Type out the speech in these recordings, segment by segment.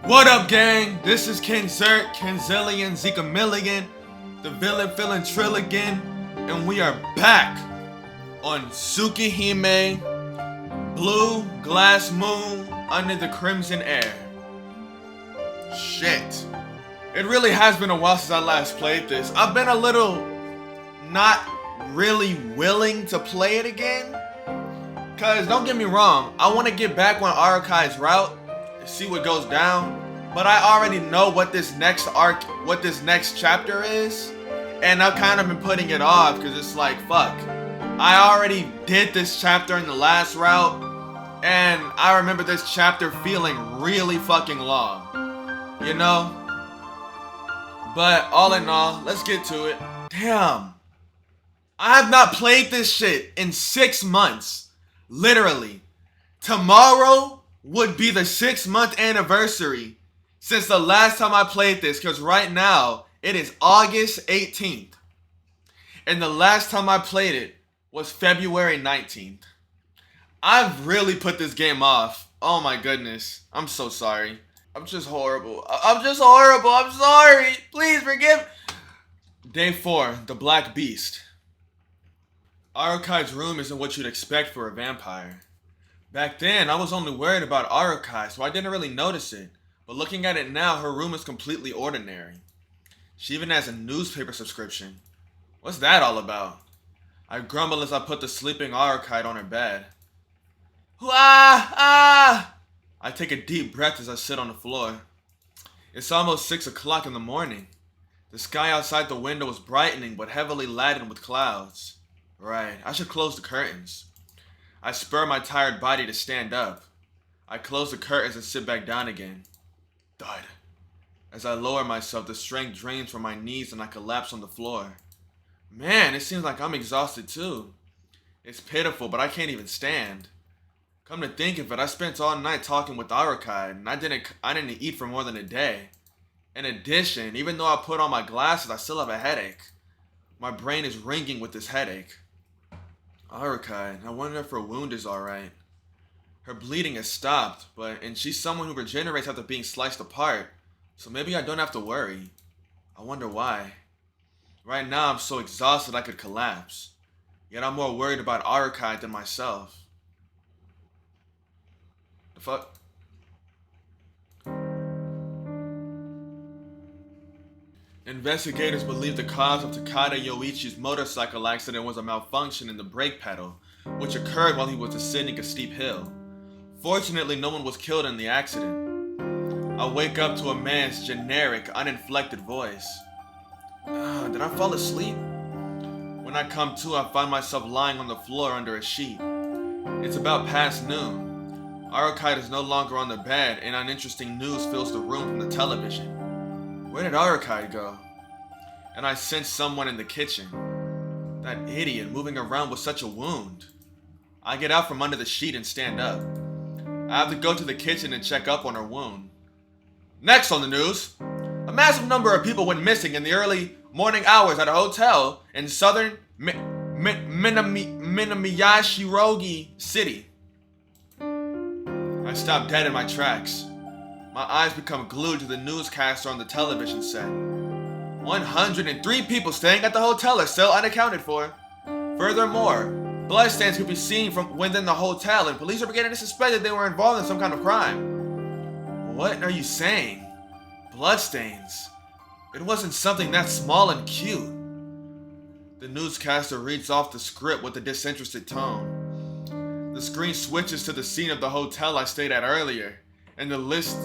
What up, gang? This is KenZerk, KenZillion, Zekamillion, the villain feeling Trilligan, and we are back on Tsukihime, Blue Glass Moon Under the Crimson Air. Shit. It really has been a while since I last played this. I've been a little not really willing to play it again. Cause don't get me wrong, I want to get back on Arakai's route and see what goes down. But I already know what this next arc, what this next chapter is. And I've kind of been putting it off because it's like, fuck. I already did this chapter in the last route. And I remember this chapter feeling really fucking long. You know? But all in all, let's get to it. Damn. I have not played this shit in 6 months. Literally. Tomorrow would be the 6-month anniversary since the last time I played this, because right now it is August 18th. And the last time I played it was February 19th. I've really put this game off. Oh my goodness. I'm so sorry. I'm just horrible. I'm sorry. Please forgive. Day 4, the Black Beast. Arakai's room isn't what you'd expect for a vampire. Back then, I was only worried about Arakai, so I didn't really notice it. But looking at it now, her room is completely ordinary. She even has a newspaper subscription. What's that all about? I grumble as I put the sleeping Arakai on her bed. I take a deep breath as I sit on the floor. It's almost 6 o'clock in the morning. The sky outside the window is brightening but heavily laden with clouds. Right, I should close the curtains. I spur my tired body to stand up. I close the curtains and sit back down again. Thud. As I lower myself, the strength drains from my knees and I collapse on the floor. Man, it seems like I'm exhausted too. It's pitiful, but I can't even stand. Come to think of it, I spent all night talking with Arakai, and I didn't eat for more than a day. In addition, even though I put on my glasses, I still have a headache. My brain is ringing with this headache. Arakai, I wonder if her wound is alright. Her bleeding has stopped, and she's someone who regenerates after being sliced apart, so maybe I don't have to worry. I wonder why. Right now I'm so exhausted I could collapse. Yet I'm more worried about Arakai than myself. The fuck? Investigators believe the cause of Takada Yoichi's motorcycle accident was a malfunction in the brake pedal, which occurred while he was ascending a steep hill. Fortunately, no one was killed in the accident. I wake up to a man's generic, uninflected voice. Did I fall asleep? When I come to, I find myself lying on the floor under a sheet. It's about past noon. Arakai is no longer on the bed, and uninteresting news fills the room from the television. Where did Arakai go? And I sense someone in the kitchen. That idiot moving around with such a wound. I get out from under the sheet and stand up. I have to go to the kitchen and check up on her wound. Next on the news, a massive number of people went missing in the early morning hours at a hotel in southern Minamiyashirogi City. I stop dead in my tracks. My eyes become glued to the newscaster on the television set. 103 people staying at the hotel are still unaccounted for. Furthermore, bloodstains could be seen from within the hotel, and police are beginning to suspect that they were involved in some kind of crime. What are you saying? Bloodstains? It wasn't something that small and cute. The newscaster reads off the script with a disinterested tone. The screen switches to the scene of the hotel I stayed at earlier, and then list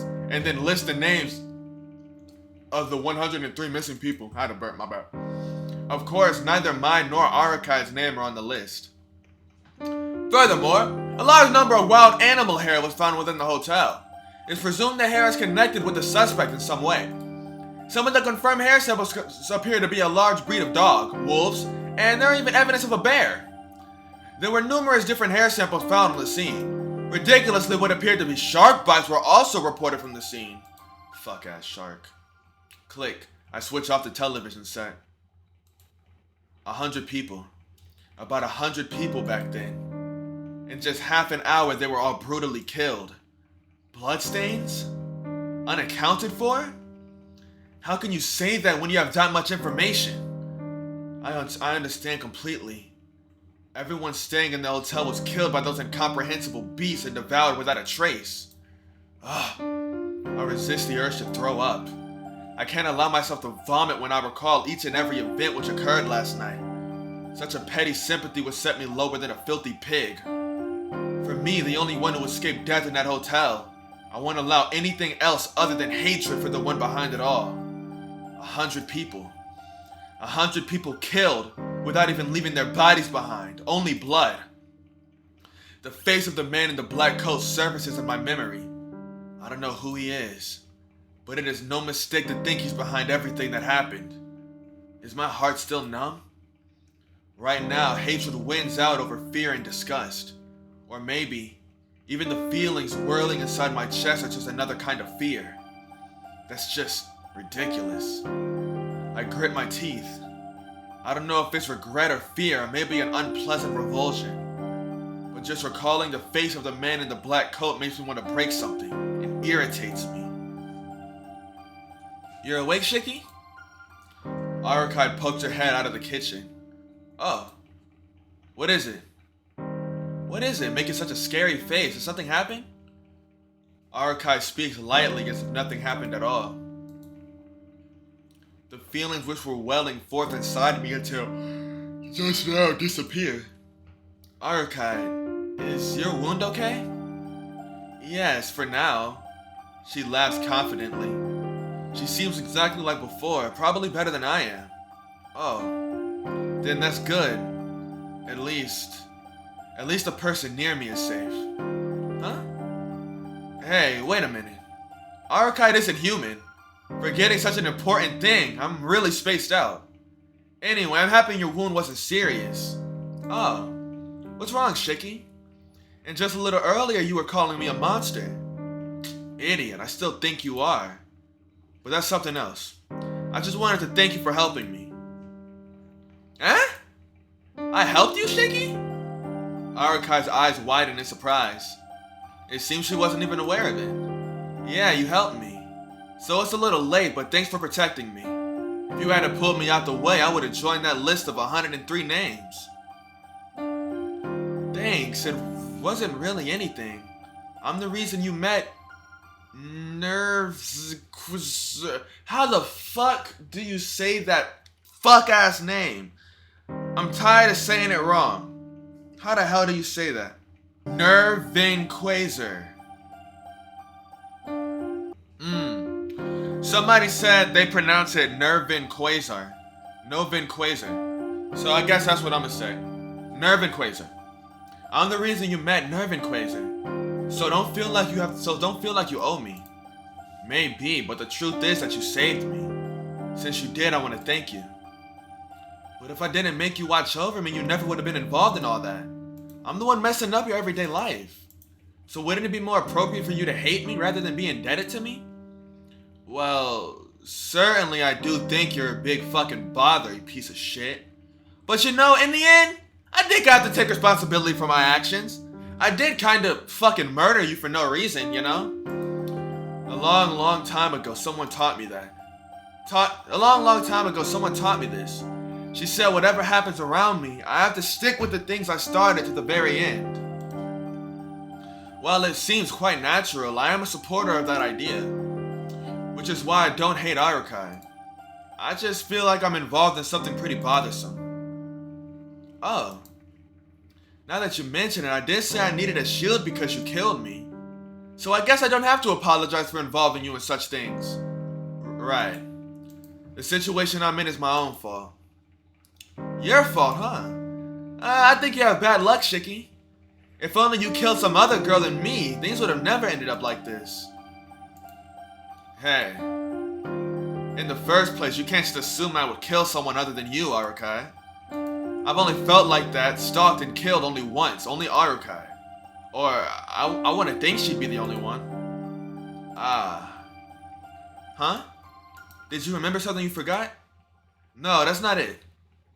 the names of the 103 missing people. I had to burp, my bad. Of course, neither mine nor Arakai's name are on the list. Furthermore, a large number of wild animal hair was found within the hotel. It's presumed the hair is connected with the suspect in some way. Some of the confirmed hair samples appear to be a large breed of dog, wolves, and there are even evidence of a bear. There were numerous different hair samples found on the scene. Ridiculously, what appeared to be shark bites were also reported from the scene. Fuck-ass shark. Click. I switch off the television set. 100 people. About 100 people back then. In just half an hour, they were all brutally killed. Bloodstains? Unaccounted for? How can you say that when you have that much information? I understand completely. Everyone staying in the hotel was killed by those incomprehensible beasts and devoured without a trace. Ugh. I resist the urge to throw up. I can't allow myself to vomit when I recall each and every event which occurred last night. Such a petty sympathy would set me lower than a filthy pig. For me, the only one who escaped death in that hotel, I won't allow anything else other than hatred for the one behind it all. 100 people. 100 people killed without even leaving their bodies behind, only blood. The face of the man in the black coat surfaces in my memory. I don't know who he is, but it is no mistake to think he's behind everything that happened. Is my heart still numb? Right now, hatred wins out over fear and disgust. Or maybe, even the feelings whirling inside my chest are just another kind of fear. That's just ridiculous. I grit my teeth. I don't know if it's regret or fear, or maybe an unpleasant revulsion. But just recalling the face of the man in the black coat makes me want to break something. It irritates me. You're awake, Shiki? Arukai poked her head out of the kitchen. Oh. What is it? What is it? Making such a scary face. Did something happen? Arukai speaks lightly as if nothing happened at all. The feelings which were welling forth inside me until just now disappeared. Arukai, is your wound okay? Yes, for now. She laughs confidently. She seems exactly like before, probably better than I am. Oh, then that's good. At least the person near me is safe. Huh? Hey, wait a minute. Arukai isn't human. Forgetting such an important thing, I'm really spaced out. Anyway, I'm happy your wound wasn't serious. Oh, what's wrong, Shiki? And just a little earlier you were calling me a monster. Idiot, I still think you are. But that's something else. I just wanted to thank you for helping me. Eh? I helped you, Shiki? Arukai's eyes widened in surprise. It seems she wasn't even aware of it. Yeah, you helped me. So it's a little late, but thanks for protecting me. If you hadn't pulled me out the way, I would have joined that list of 103 names. Thanks, it wasn't really anything. I'm the reason you met... Nerves... How the fuck do you say that fuck-ass name? I'm tired of saying it wrong. How the hell do you say that? Nervinquaser. Somebody said they pronounce it Nervinquaser. Novinquaser. So I guess that's what I'm gonna say. Nervinquaser. I'm the reason you met Nervinquaser. So don't feel like you owe me. Maybe, but the truth is that you saved me. Since you did, I want to thank you. But if I didn't make you watch over me, you never would have been involved in all that. I'm the one messing up your everyday life. So wouldn't it be more appropriate for you to hate me rather than be indebted to me? Well, certainly I do think you're a big fucking bother, you piece of shit. But you know, in the end, I did have to take responsibility for my actions. I did kind of fucking murder you for no reason, you know? A long time ago, someone taught me that. A long time ago, someone taught me this. She said whatever happens around me, I have to stick with the things I started to the very end. While it seems quite natural, I am a supporter of that idea. Which is why I don't hate Arukai. I just feel like I'm involved in something pretty bothersome. Oh. Now that you mention it, I did say I needed a shield because you killed me. So I guess I don't have to apologize for involving you in such things. Right. The situation I'm in is my own fault. Your fault, huh? I think you have bad luck, Shiki. If only you killed some other girl than me, things would have never ended up like this. Hey. In the first place, you can't just assume I would kill someone other than you, Arukai. I've only felt like that, stalked and killed only once, only Arukai. Or, I want to think she'd be the only one. Ah. Huh? Did you remember something you forgot? No, that's not it.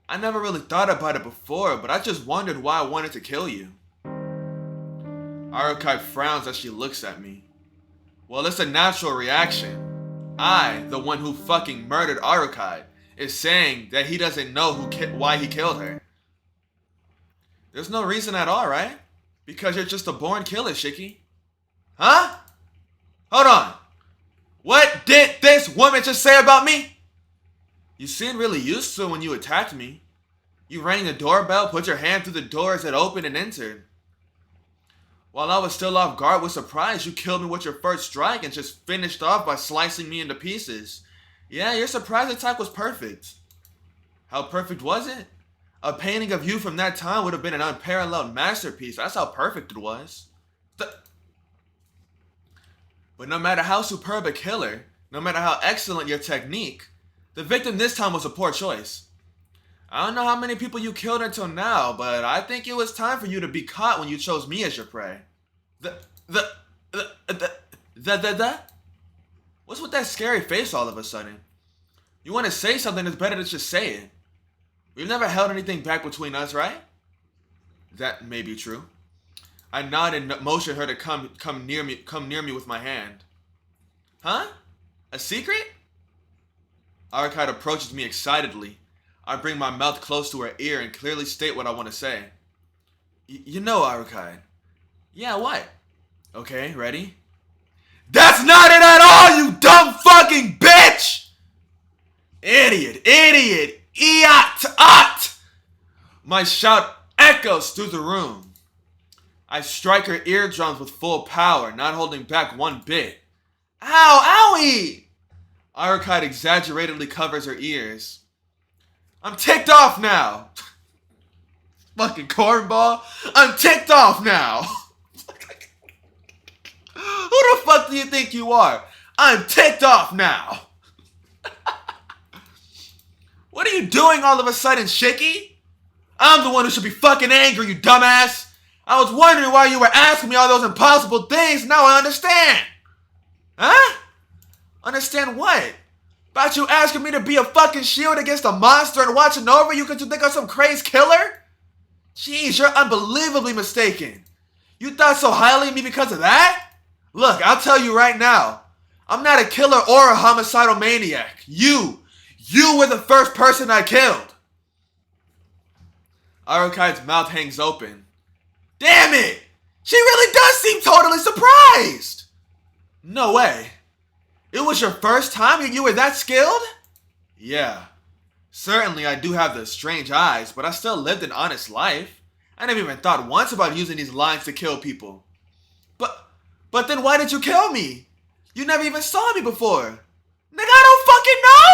I never really thought about it before, but I just wondered why I wanted to kill you. Arukai frowns as she looks at me. Well, it's a natural reaction. I, the one who fucking murdered Arukai, is saying that he doesn't know why he killed her. There's no reason at all, right? Because you're just a born killer, Shiki. Huh? Hold on. What did this woman just say about me? You seemed really used to it when you attacked me. You rang the doorbell, put your hand through the door as it opened and entered. While I was still off guard with surprise, you killed me with your first strike and just finished off by slicing me into pieces. Yeah, your surprise attack was perfect. How perfect was it? A painting of you from that time would have been an unparalleled masterpiece. That's how perfect it was. But no matter how superb a killer, no matter how excellent your technique, the victim this time was a poor choice. I don't know how many people you killed until now, but I think it was time for you to be caught when you chose me as your prey. What's with that scary face all of a sudden? You want to say something, it's better to just say it. We've never held anything back between us, right? That may be true. I nodded and motioned her to come near me with my hand. Huh? A secret? Arukai approaches me excitedly. I bring my mouth close to her ear and clearly state what I want to say. You know, Arukai. Yeah, what? Okay, ready? That's not it at all, you dumb fucking bitch! Idiot! Iat! My shout echoes through the room. I strike her eardrums with full power, not holding back one bit. Ow! Owie! Arukai exaggeratedly covers her ears. I'm ticked off now! Fucking cornball! I'm ticked off now! Who the fuck do you think you are? I'm ticked off now! What are you doing all of a sudden, Shiki? I'm the one who should be fucking angry, you dumbass! I was wondering why you were asking me all those impossible things, now I understand! Huh? Understand what? About you asking me to be a fucking shield against a monster and watching over you because you think I'm some crazed killer? Jeez, you're unbelievably mistaken. You thought so highly of me because of that? Look, I'll tell you right now. I'm not a killer or a homicidal maniac. You were the first person I killed. Arukai's mouth hangs open. Damn it! She really does seem totally surprised! No way. It was your first time and you were that skilled? Yeah. Certainly I do have the strange eyes, but I still lived an honest life. I never even thought once about using these lines to kill people. But then why did you kill me? You never even saw me before. Nigga, I don't fucking know!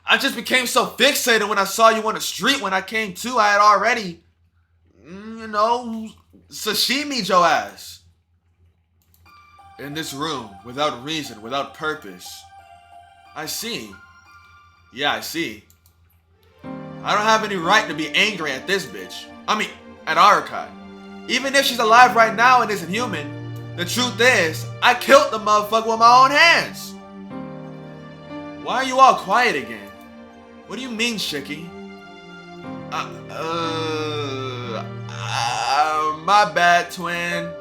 I just became so fixated when I saw you on the street. When I came to, I had already, sashimi'd your ass. In this room, without reason, without purpose. I see. Yeah, I see. I don't have any right to be angry at this bitch. At Arukai. Even if she's alive right now and isn't human, the truth is, I killed the motherfucker with my own hands. Why are you all quiet again? What do you mean, Shiki? My bad, twin.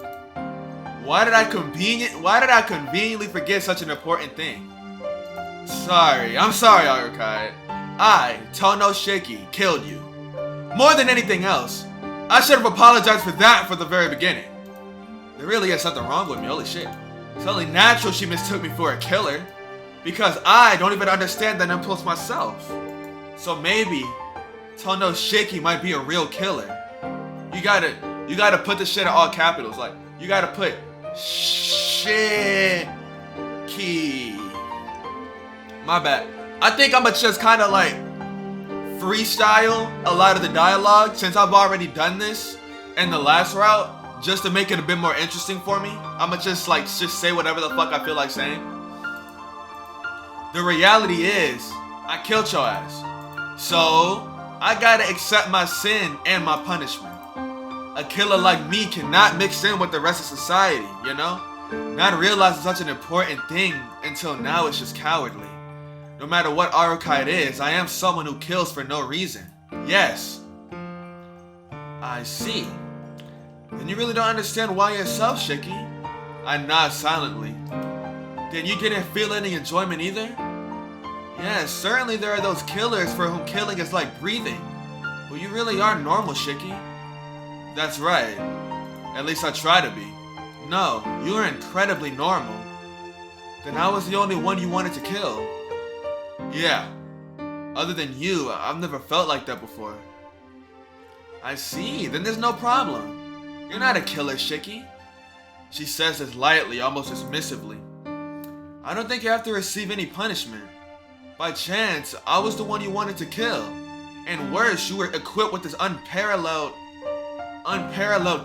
Why did I conveniently forget such an important thing? I'm sorry, Arukai. I, Tono Shiki, killed you. More than anything else, I should have apologized for that from the very beginning. There really is something wrong with me, holy shit. It's only natural she mistook me for a killer. Because I don't even understand that impulse myself. So maybe Tono Shiki might be a real killer. You gotta put the shit in all capitals. Like, you gotta put Shiki. My bad. I think I'ma just kinda like freestyle a lot of the dialogue since I've already done this in the last route, just to make it a bit more interesting for me. I'ma just say whatever the fuck I feel like saying. The reality is, I killed your ass. So, I gotta accept my sin and my punishment. A killer like me cannot mix in with the rest of society, you know? Not realizing such an important thing until now is just cowardly. No matter what Arukai it is, I am someone who kills for no reason. Yes. I see. Then you really don't understand why yourself, Shiki. I nod silently. Then you didn't feel any enjoyment either? Yeah, certainly there are those killers for whom killing is like breathing. But you really are normal, Shiki. That's right. At least I try to be. No, you are incredibly normal. Then I was the only one you wanted to kill. Yeah. Other than you, I've never felt like that before. I see, then there's no problem. You're not a killer, Shiki. She says this lightly, almost dismissively. I don't think you have to receive any punishment. By chance, I was the one you wanted to kill. And worse, you were equipped with this unparalleled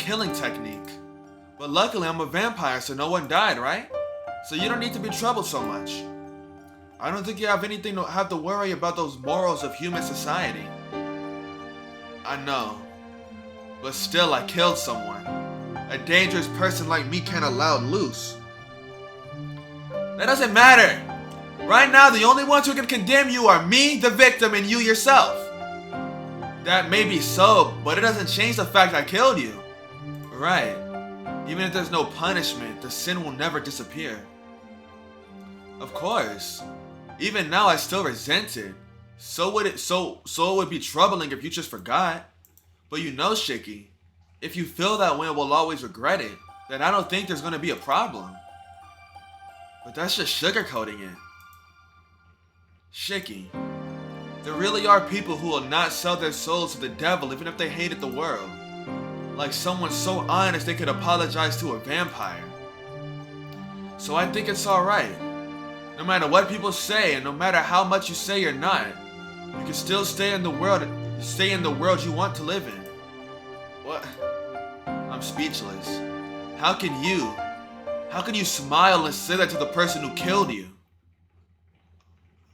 killing technique. But luckily I'm a vampire, so no one died, right? So you don't need to be troubled so much. I don't think you have anything to have to worry about those morals of human society. I know. But still, I killed someone. A dangerous person like me can't allow it loose. That doesn't matter. Right now, the only ones who can condemn you are me, the victim, and you yourself. That may be so, but it doesn't change the fact I killed you. Right. Even if there's no punishment, the sin will never disappear. Of course. Even now, I still resent it. So it would be troubling if you just forgot. But you know, Shiki, if you feel that way and will always regret it, then I don't think there's gonna be a problem. But that's just sugarcoating it. Shiki, there really are people who will not sell their souls to the devil even if they hated the world. Like someone so honest they could apologize to a vampire. So I think it's alright. No matter what people say and no matter how much you say you're not, you can still stay in the world you want to live in. What? I'm speechless. How can you smile and say that to the person who killed you?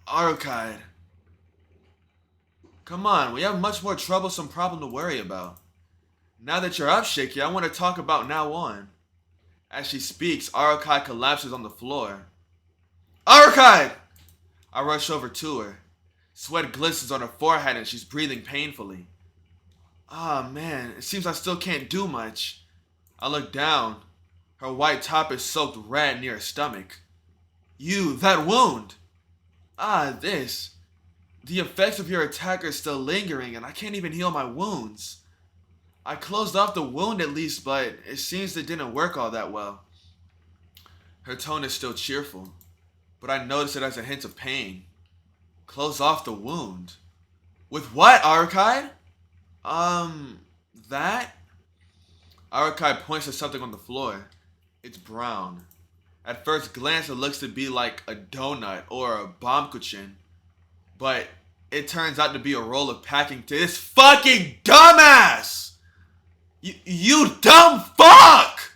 Arukide. Come on, we have much more troublesome problem to worry about. Now that you're up, Shiki, I want to talk about now on. As she speaks, Arukide collapses on the floor. Arukide! I rush over to her. Sweat glistens on her forehead and she's breathing painfully. Ah, man, it seems I still can't do much. I look down. Her white top is soaked red near her stomach. That wound! Ah, this. The effects of your attack are still lingering and I can't even heal my wounds. I closed off the wound at least, but it seems it didn't work all that well. Her tone is still cheerful, but I notice it has a hint of pain. Close off the wound? With what, Arukide? That? Arukide points to something on the floor. It's brown. At first glance, it looks to be like a donut or a baumkuchen, but it turns out to be a roll of packing tape. This fucking dumbass! You dumb fuck!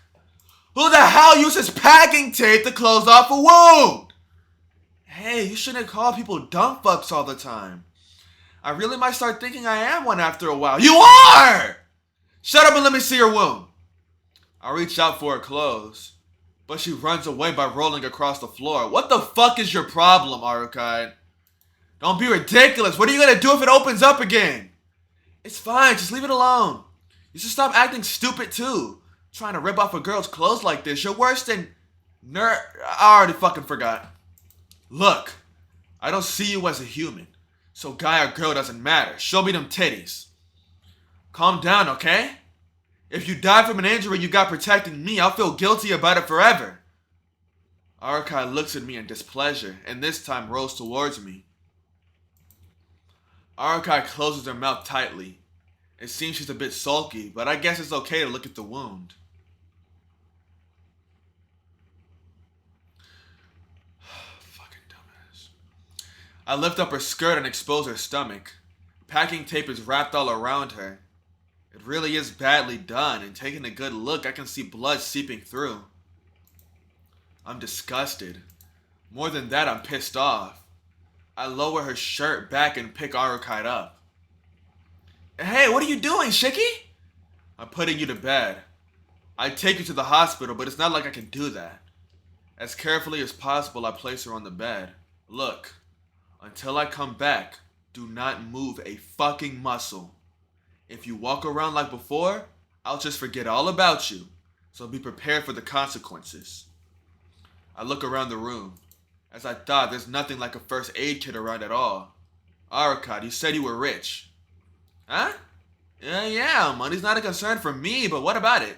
Who the hell uses packing tape to close off a wound? Hey, you shouldn't call people dumb fucks all the time. I really might start thinking I am one after a while. You are! Shut up and let me see your wound. I reach out for her clothes, but she runs away by rolling across the floor. What the fuck is your problem, Arukide? Don't be ridiculous. What are you gonna do if it opens up again? It's fine, just leave it alone. You should stop acting stupid too. Trying to rip off a girl's clothes like this. You're worse than I already fucking forgot. Look, I don't see you as a human. So guy or girl doesn't matter. Show me them titties. Calm down, okay? If you die from an injury you got protecting me, I'll feel guilty about it forever. Arukide looks at me in displeasure, and this time rolls towards me. Arukide closes her mouth tightly. It seems she's a bit sulky, but I guess it's okay to look at the wound. Fucking dumbass. I lift up her skirt and expose her stomach. Packing tape is wrapped all around her. It really is badly done, and taking a good look, I can see blood seeping through. I'm disgusted. More than that, I'm pissed off. I lower her shirt back and pick Arukide up. Hey, what are you doing, Shiki? I'm putting you to bed. I take you to the hospital, but it's not like I can do that. As carefully as possible, I place her on the bed. Look, until I come back, do not move a fucking muscle. If you walk around like before, I'll just forget all about you. so be prepared for the consequences. I look around the room. As I thought, there's nothing like a first aid kit around at all. Arcade, you said you were rich. Huh? Yeah, money's not a concern for me, but what about it?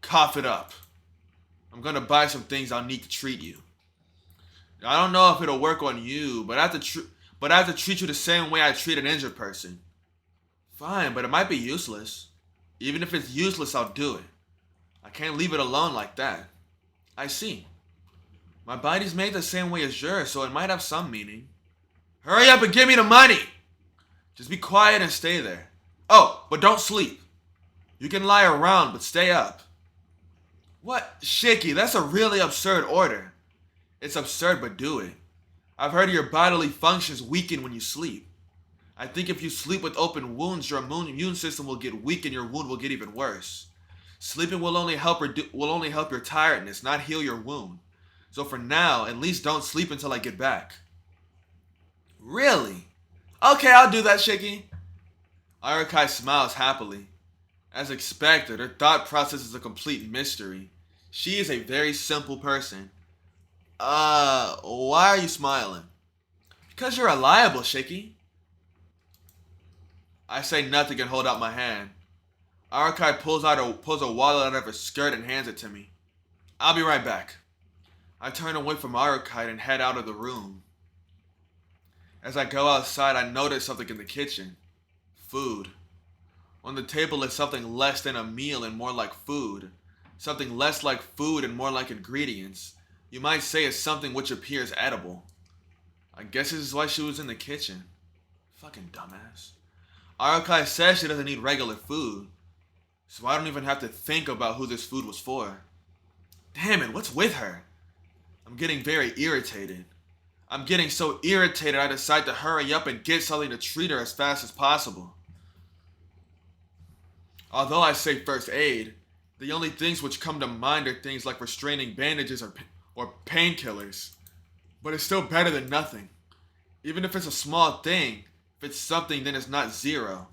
Cough it up. I'm gonna buy some things I'll need to treat you. I don't know if it'll work on you, but I have to treat you the same way I treat an injured person. Fine, but it might be useless. Even if it's useless, I'll do it. I can't leave it alone like that. I see. My body's made the same way as yours, so it might have some meaning. Hurry up and give me the money! Just be quiet and stay there. Oh, but don't sleep. You can lie around, but stay up. What? Shiki, that's a really absurd order. It's absurd, but do it. I've heard your bodily functions weaken when you sleep. I think if you sleep with open wounds, your immune system will get weak and your wound will get even worse. Sleeping will only help your tiredness, not heal your wound. So for now, at least don't sleep until I get back. Really? Okay, I'll do that, Shiki. Arakai smiles happily. As expected, her thought process is a complete mystery. She is a very simple person. Why are you smiling? Because you're reliable, Shiki. I say nothing and hold out my hand. Arakai pulls a wallet out of her skirt and hands it to me. I'll be right back. I turn away from Arakai and head out of the room. As I go outside, I notice something in the kitchen. Food. On the table is something less than a meal and more like food. Something less like food and more like ingredients. You might say it's something which appears edible. I guess this is why she was in the kitchen. Fucking dumbass. Arakai says she doesn't need regular food, so I don't even have to think about who this food was for. Damn it, what's with her? I'm getting very irritated. I'm getting so irritated I decide to hurry up and get something to treat her as fast as possible. Although I say first aid, the only things which come to mind are things like restraining bandages or painkillers. But it's still better than nothing. Even if it's a small thing, if it's something, then it's not zero.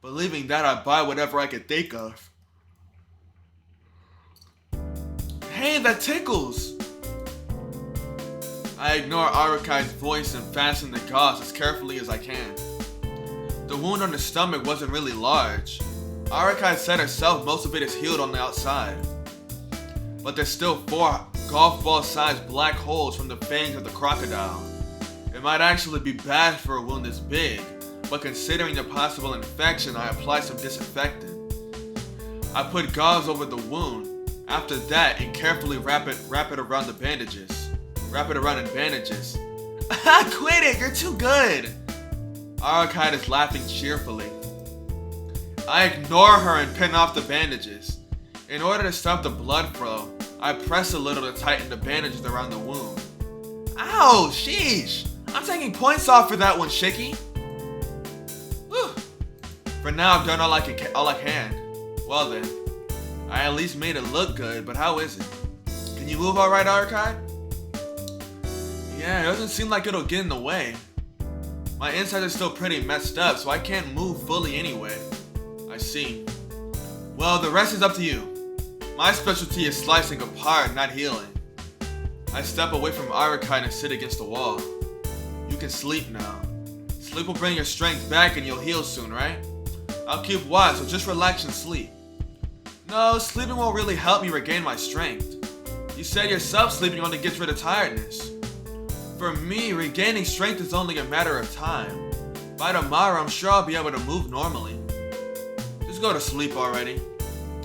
Believing that, I buy whatever I can think of. Hey, that tickles! I ignore Arakai's voice and fasten the gauze as carefully as I can. The wound on the stomach wasn't really large. Arakai said herself most of it is healed on the outside. But there's still 4 golf ball-sized black holes from the fangs of the crocodile. It might actually be bad for a wound this big, but considering the possible infection, I apply some disinfectant. I put gauze over the wound. After that, and carefully wrap it around the bandages. Wrap it around in bandages. Quit it, you're too good! Arakai is laughing cheerfully. I ignore her and pin off the bandages. In order to stop the blood flow, I press a little to tighten the bandages around the wound. Ow, sheesh! I'm taking points off for that one, Shiki. Whew. For now, I've done all I can. Well then, I at least made it look good, but how is it? Can you move alright, Arakai? Yeah, it doesn't seem like it'll get in the way. My insides are still pretty messed up, so I can't move fully anyway. I see. Well, the rest is up to you. My specialty is slicing apart, not healing. I step away from Arakai and sit against the wall. You can sleep now. Sleep will bring your strength back and you'll heal soon, right? I'll keep watch, so just relax and sleep. No, sleeping won't really help me regain my strength. You said yourself sleeping only gets rid of tiredness. For me, regaining strength is only a matter of time. By tomorrow, I'm sure I'll be able to move normally. Just go to sleep already.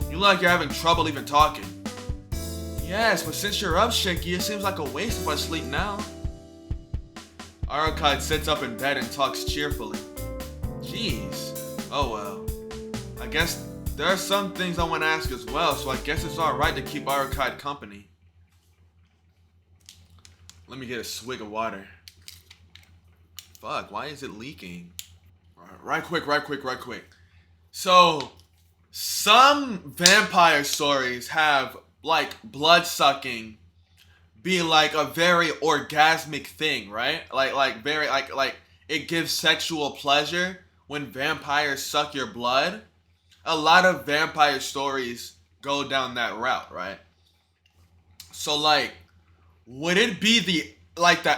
You look like you're having trouble even talking. Yes, but since you're up, Shiki, it seems like a waste if I sleep now. Arakai sits up in bed and talks cheerfully. Jeez. Oh well. I guess there are some things I want to ask as well, so I guess it's alright to keep Arakai company. Let me get a swig of water. Fuck, why is it leaking? Right quick. So, some vampire stories have, like, blood sucking be, like, a very orgasmic thing, right? Like it gives sexual pleasure when vampires suck your blood. A lot of vampire stories go down that route, right? So like, would it be the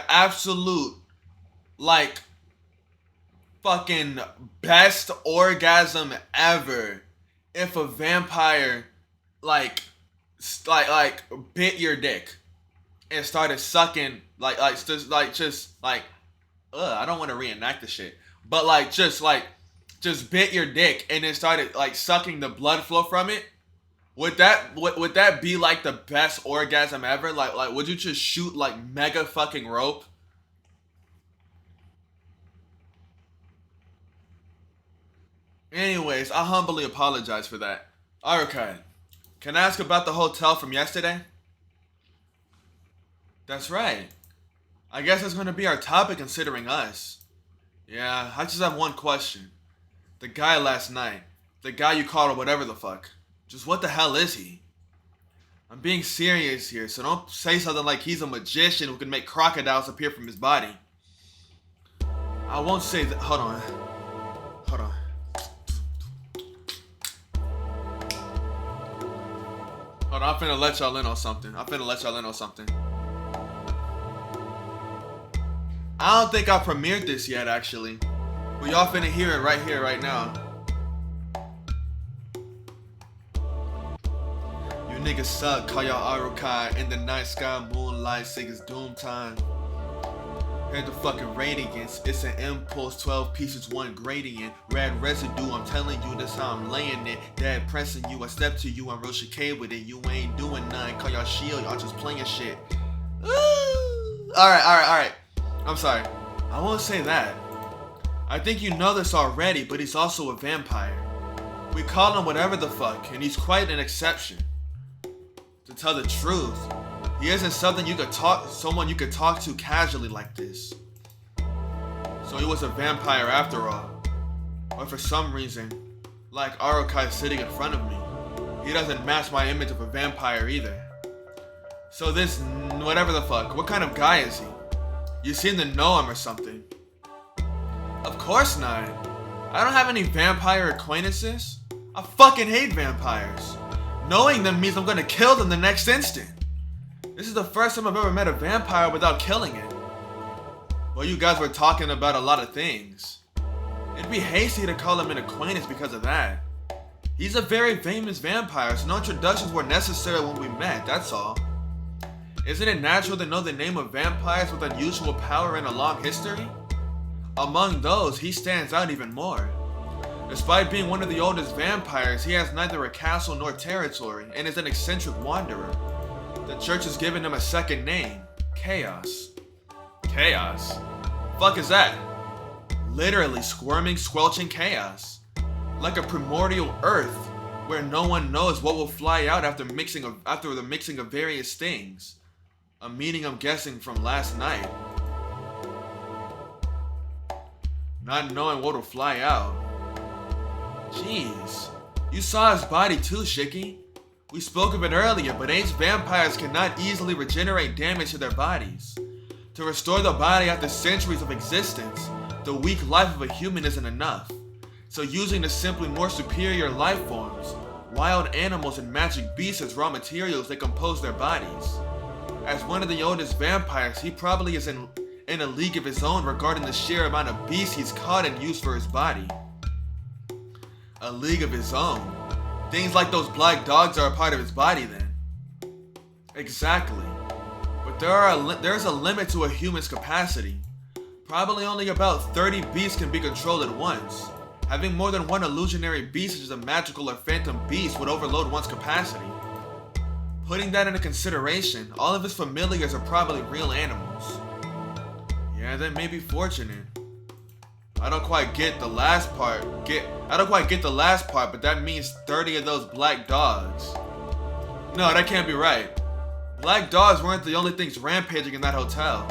absolute like fucking best orgasm ever if a vampire like bit your dick and started sucking I don't want to reenact the shit, but just bit your dick and then started like sucking the blood flow from it? Would that be like the best orgasm ever? Like would you just shoot like mega fucking rope? Anyways, I humbly apologize for that. Okay. Can I ask about the hotel from yesterday? That's right. I guess that's gonna be our topic considering us. Yeah, I just have one question. The guy last night. The guy you called or whatever the fuck. Just what the hell is he? I'm being serious here, so don't say something like he's a magician who can make crocodiles appear from his body. I won't say that. Hold on. Hold on. Hold on, I'm finna let y'all in on something. I don't think I premiered this yet, actually. But y'all finna hear it right here, right now. You niggas suck, call y'all Arukai. In the night sky, moonlight, sig it's doom time. Here's the fucking radiance. It's an impulse, 12 pieces, one gradient. Red residue, I'm telling you, that's how I'm laying it. Dad pressing you, I step to you, I'm real chicane with it. You ain't doing nothing, call y'all shield, y'all just playing shit. Alright. I'm sorry. I won't say that. I think you know this already, but he's also a vampire. We call him whatever the fuck, and he's quite an exception. To tell the truth, he isn't someone you could talk to casually like this. So he was a vampire after all. But for some reason, like Arukai sitting in front of me, he doesn't match my image of a vampire either. So this whatever the fuck, what kind of guy is he? You seem to know him or something. Of course not. I don't have any vampire acquaintances. I fucking hate vampires. Knowing them means I'm gonna kill them the next instant. This is the first time I've ever met a vampire without killing it. Well, you guys were talking about a lot of things. It'd be hasty to call him an acquaintance because of that. He's a very famous vampire, so no introductions were necessary when we met, that's all. Isn't it natural to know the name of vampires with unusual power and a long history? Among those, he stands out even more. Despite being one of the oldest vampires, he has neither a castle nor territory and is an eccentric wanderer. The church has given him a second name, Chaos. Chaos? Fuck is that? Literally squirming, squelching chaos. Like a primordial earth, where no one knows what will fly out after the mixing of various things. A meaning I'm guessing from last night. Not knowing what will fly out. Jeez. You saw his body too, Shiki. We spoke of it earlier, but aged vampires cannot easily regenerate damage to their bodies. To restore the body after centuries of existence, the weak life of a human isn't enough. So using the simply more superior life forms, wild animals and magic beasts as raw materials that compose their bodies. As one of the oldest vampires, he probably is in a league of his own regarding the sheer amount of beasts he's caught and used for his body. A league of his own. Things like those black dogs are a part of his body then. Exactly. But there's a limit to a human's capacity. Probably only about 30 beasts can be controlled at once. Having more than one illusionary beast such as a magical or phantom beast would overload one's capacity. Putting that into consideration, all of his familiars are probably real animals. Yeah, that may be fortunate. I don't quite get the last part, but that means 30 of those black dogs. No, that can't be right. Black dogs weren't the only things rampaging in that hotel.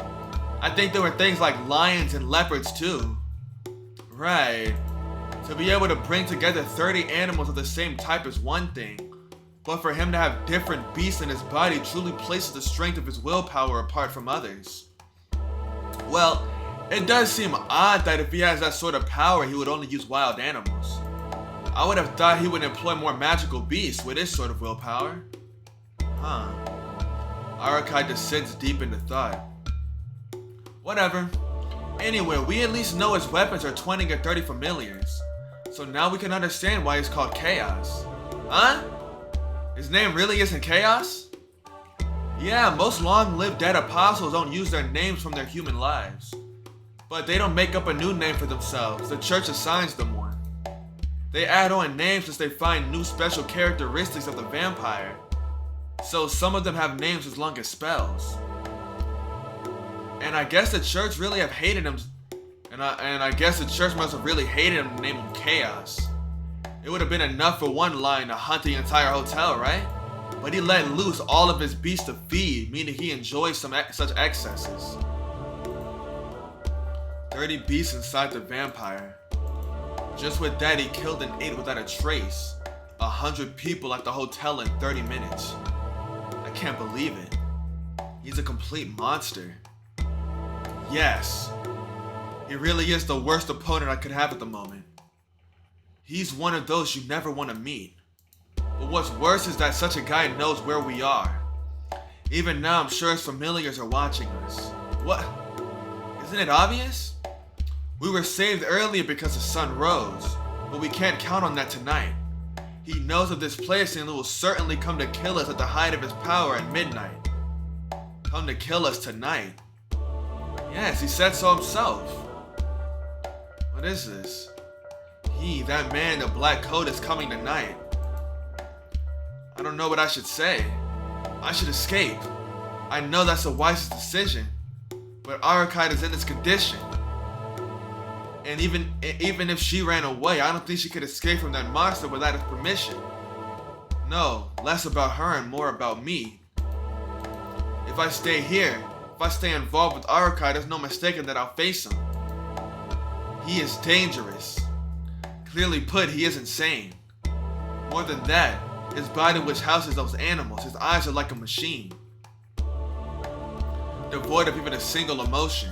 I think there were things like lions and leopards too. Right. To be able to bring together 30 animals of the same type is one thing, but for him to have different beasts in his body truly places the strength of his willpower apart from others. Well, it does seem odd that if he has that sort of power, he would only use wild animals. I would have thought he would employ more magical beasts with his sort of willpower. Huh. Arakai descends deep into thought. Whatever. Anyway, we at least know his weapons are 20 or 30 familiars. So now we can understand why he's called Chaos. Huh? His name really isn't Chaos? Yeah, most long-lived dead apostles don't use their names from their human lives. But they don't make up a new name for themselves. The church assigns them one. They add on names as they find new special characteristics of the vampire. So some of them have names as long as spells. And I guess the church really have hated him. And I guess the church must have really hated him to name him Chaos. It would have been enough for one lion to hunt the entire hotel, right? But he let loose all of his beasts to feed, meaning he enjoys such excesses. 30 beasts inside the vampire. Just with that, he killed and ate without a trace. 100 people at the hotel in 30 minutes. I can't believe it. He's a complete monster. Yes. He really is the worst opponent I could have at the moment. He's one of those you never want to meet. But what's worse is that such a guy knows where we are. Even now, I'm sure his familiars are watching us. What? Isn't it obvious? We were saved earlier because the sun rose, but we can't count on that tonight. He knows of this place and will certainly come to kill us at the height of his power at midnight. Come to kill us tonight. Yes, he said so himself. What is this? That man in the black coat is coming tonight. I don't know what I should say. I should escape. I know that's the wisest decision. But Arakai is in this condition. And even if she ran away, I don't think she could escape from that monster without his permission. No, less about her and more about me. If I stay here, if I stay involved with Arakai, there's no mistaking that I'll face him. He is dangerous. Clearly put, he is insane. More than that, his body which houses those animals, his eyes are like a machine. Devoid of even a single emotion.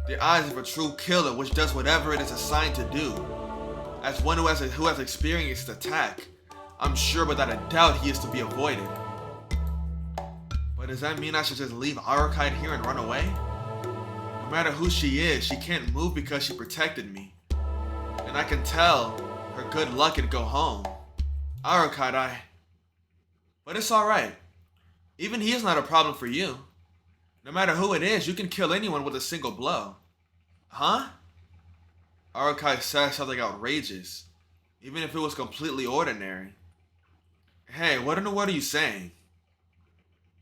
The eyes of a true killer which does whatever it is assigned to do. As one who has experienced attack, I'm sure without a doubt he is to be avoided. But does that mean I should just leave Arakai here and run away? No matter who she is, she can't move because she protected me. And I can tell her good luck and go home. Arakai, But it's alright. Even he is not a problem for you. No matter who it is, you can kill anyone with a single blow. Huh? Arakai said something outrageous, even if it was completely ordinary. Hey, what in the world are you saying?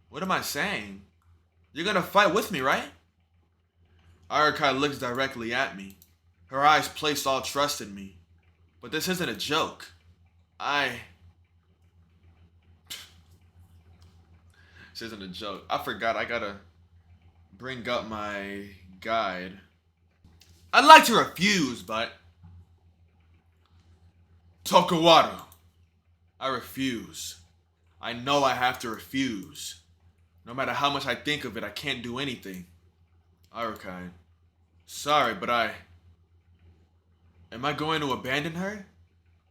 What am I saying? You're gonna fight with me, right? Arakai looks directly at me. Her eyes placed all trust in me. But this isn't a joke. This isn't a joke. I forgot I gotta bring up my guide. I'd like to refuse, but... Tokuwaru. I refuse. I know I have to refuse. No matter how much I think of it, I can't do anything. Arakai. Sorry, but Am I going to abandon her?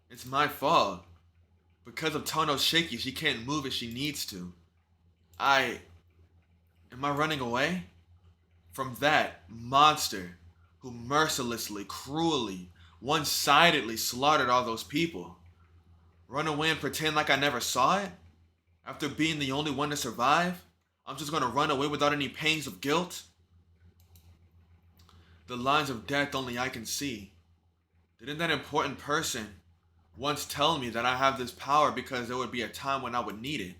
It's my fault. Because of Tono's shaky, she can't move as she needs to. Am I running away? From that monster who mercilessly, cruelly, one-sidedly slaughtered all those people. Run away and pretend like I never saw it? After being the only one to survive? I'm just gonna run away without any pangs of guilt? The lines of death only I can see. Didn't that important person once tell me that I have this power because there would be a time when I would need it?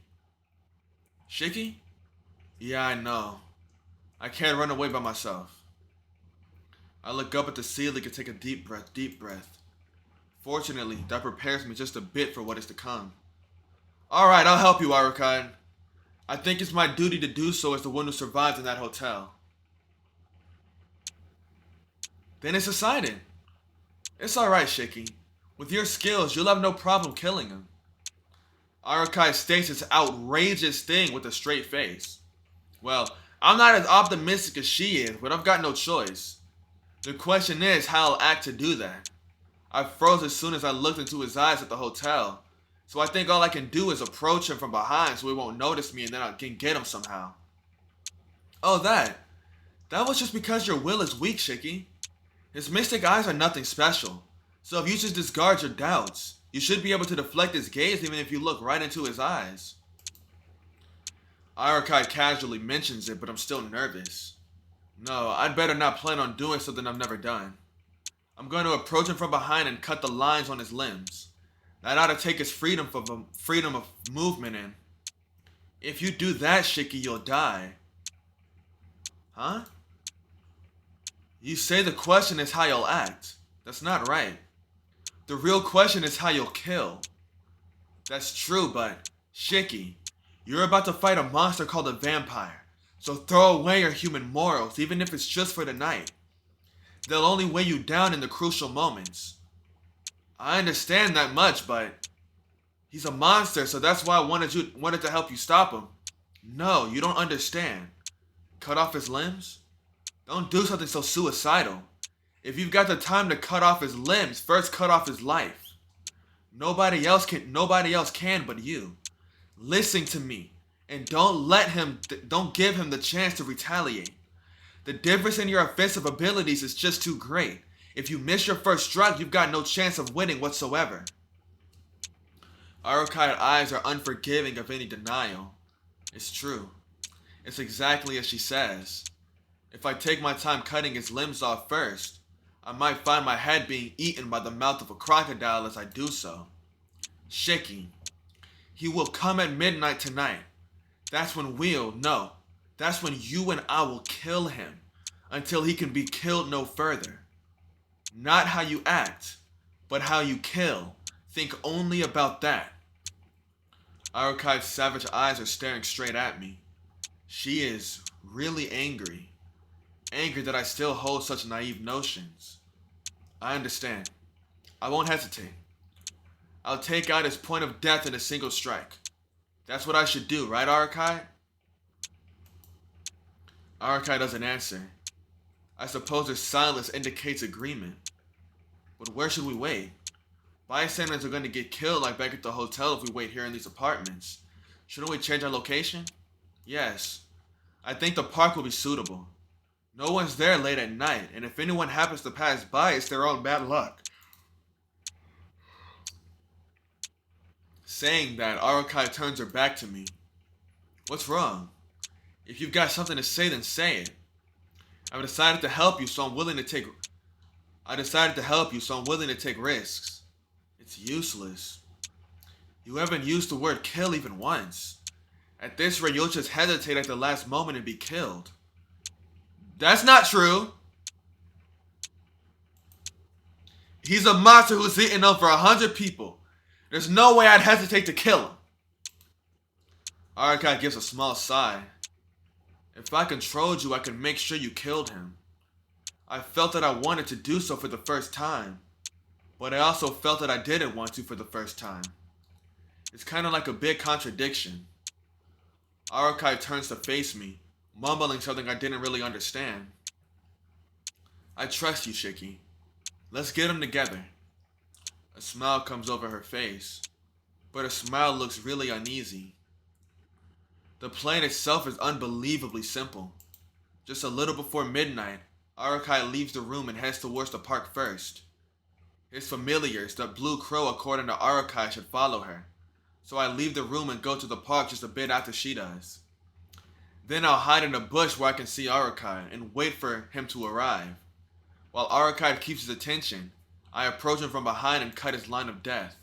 Shiki? Yeah, I know. I can't run away by myself. I look up at the ceiling and take a deep breath. Fortunately, that prepares me just a bit for what is to come. Alright, I'll help you, Arakai. I think it's my duty to do so as the one who survived in that hotel. Then it's decided. It's alright, Shiki. With your skills, you'll have no problem killing him. Arakai states this outrageous thing with a straight face. Well, I'm not as optimistic as she is, but I've got no choice. The question is how I'll act to do that. I froze as soon as I looked into his eyes at the hotel. So I think all I can do is approach him from behind so he won't notice me and then I can get him somehow. Oh, that was just because your will is weak, Shiki. His mystic eyes are nothing special. So if you just discard your doubts, you should be able to deflect his gaze even if you look right into his eyes. Arakai casually mentions it, but I'm still nervous. No, I'd better not plan on doing something I've never done. I'm going to approach him from behind and cut the lines on his limbs. That ought to take his freedom of movement in. If you do that, Shiki, you'll die. Huh? You say the question is how you'll act. That's not right. The real question is how you'll kill. That's true, but Shiki, you're about to fight a monster called a vampire. So throw away your human morals, even if it's just for the night. They'll only weigh you down in the crucial moments. I understand that much, but he's a monster, so that's why I wanted to help you stop him. No, you don't understand. Cut off his limbs? Don't do something so suicidal. If you've got the time to cut off his limbs, first cut off his life. Nobody else can but you. Listen to me, and don't give him the chance to retaliate. The difference in your offensive abilities is just too great. If you miss your first strike, you've got no chance of winning whatsoever. Arukai's eyes are unforgiving of any denial. It's true. It's exactly as she says. If I take my time cutting his limbs off first, I might find my head being eaten by the mouth of a crocodile as I do so. Shiki, he will come at midnight tonight. That's when that's when you and I will kill him until he can be killed no further. Not how you act, but how you kill. Think only about that. Arukai's savage eyes are staring straight at me. She is really angry. Angry that I still hold such naive notions. I understand. I won't hesitate. I'll take out his point of death in a single strike. That's what I should do, right, Arukai? Arukai doesn't answer. I suppose his silence indicates agreement. But where should we wait? Bystanders are going to get killed like back at the hotel if we wait here in these apartments. Shouldn't we change our location? Yes. I think the park will be suitable. No one's there late at night, and if anyone happens to pass by, it's their own bad luck. Saying that, Arukai turns her back to me. What's wrong? If you've got something to say, then say it. I've decided to help you, so I'm willing to take risks. It's useless. You haven't used the word kill even once. At this rate, you'll just hesitate at the last moment and be killed. That's not true. He's a monster who's eaten over 100 people. There's no way I'd hesitate to kill him. Arukai gives a small sigh. If I controlled you, I could make sure you killed him. I felt that I wanted to do so for the first time, but I also felt that I didn't want to for the first time. It's kind of like a big contradiction. Arukai turns to face me, mumbling something I didn't really understand. I trust you, Shiki. Let's get them together. A smile comes over her face, but her smile looks really uneasy. The plan itself is unbelievably simple. Just a little before midnight, Arukai leaves the room and heads towards the park first. His familiars, the Blue Crow according to Arukai, should follow her, so I leave the room and go to the park just a bit after she does. Then I'll hide in a bush where I can see Arukai and wait for him to arrive. While Arukai keeps his attention, I approach him from behind and cut his line of death.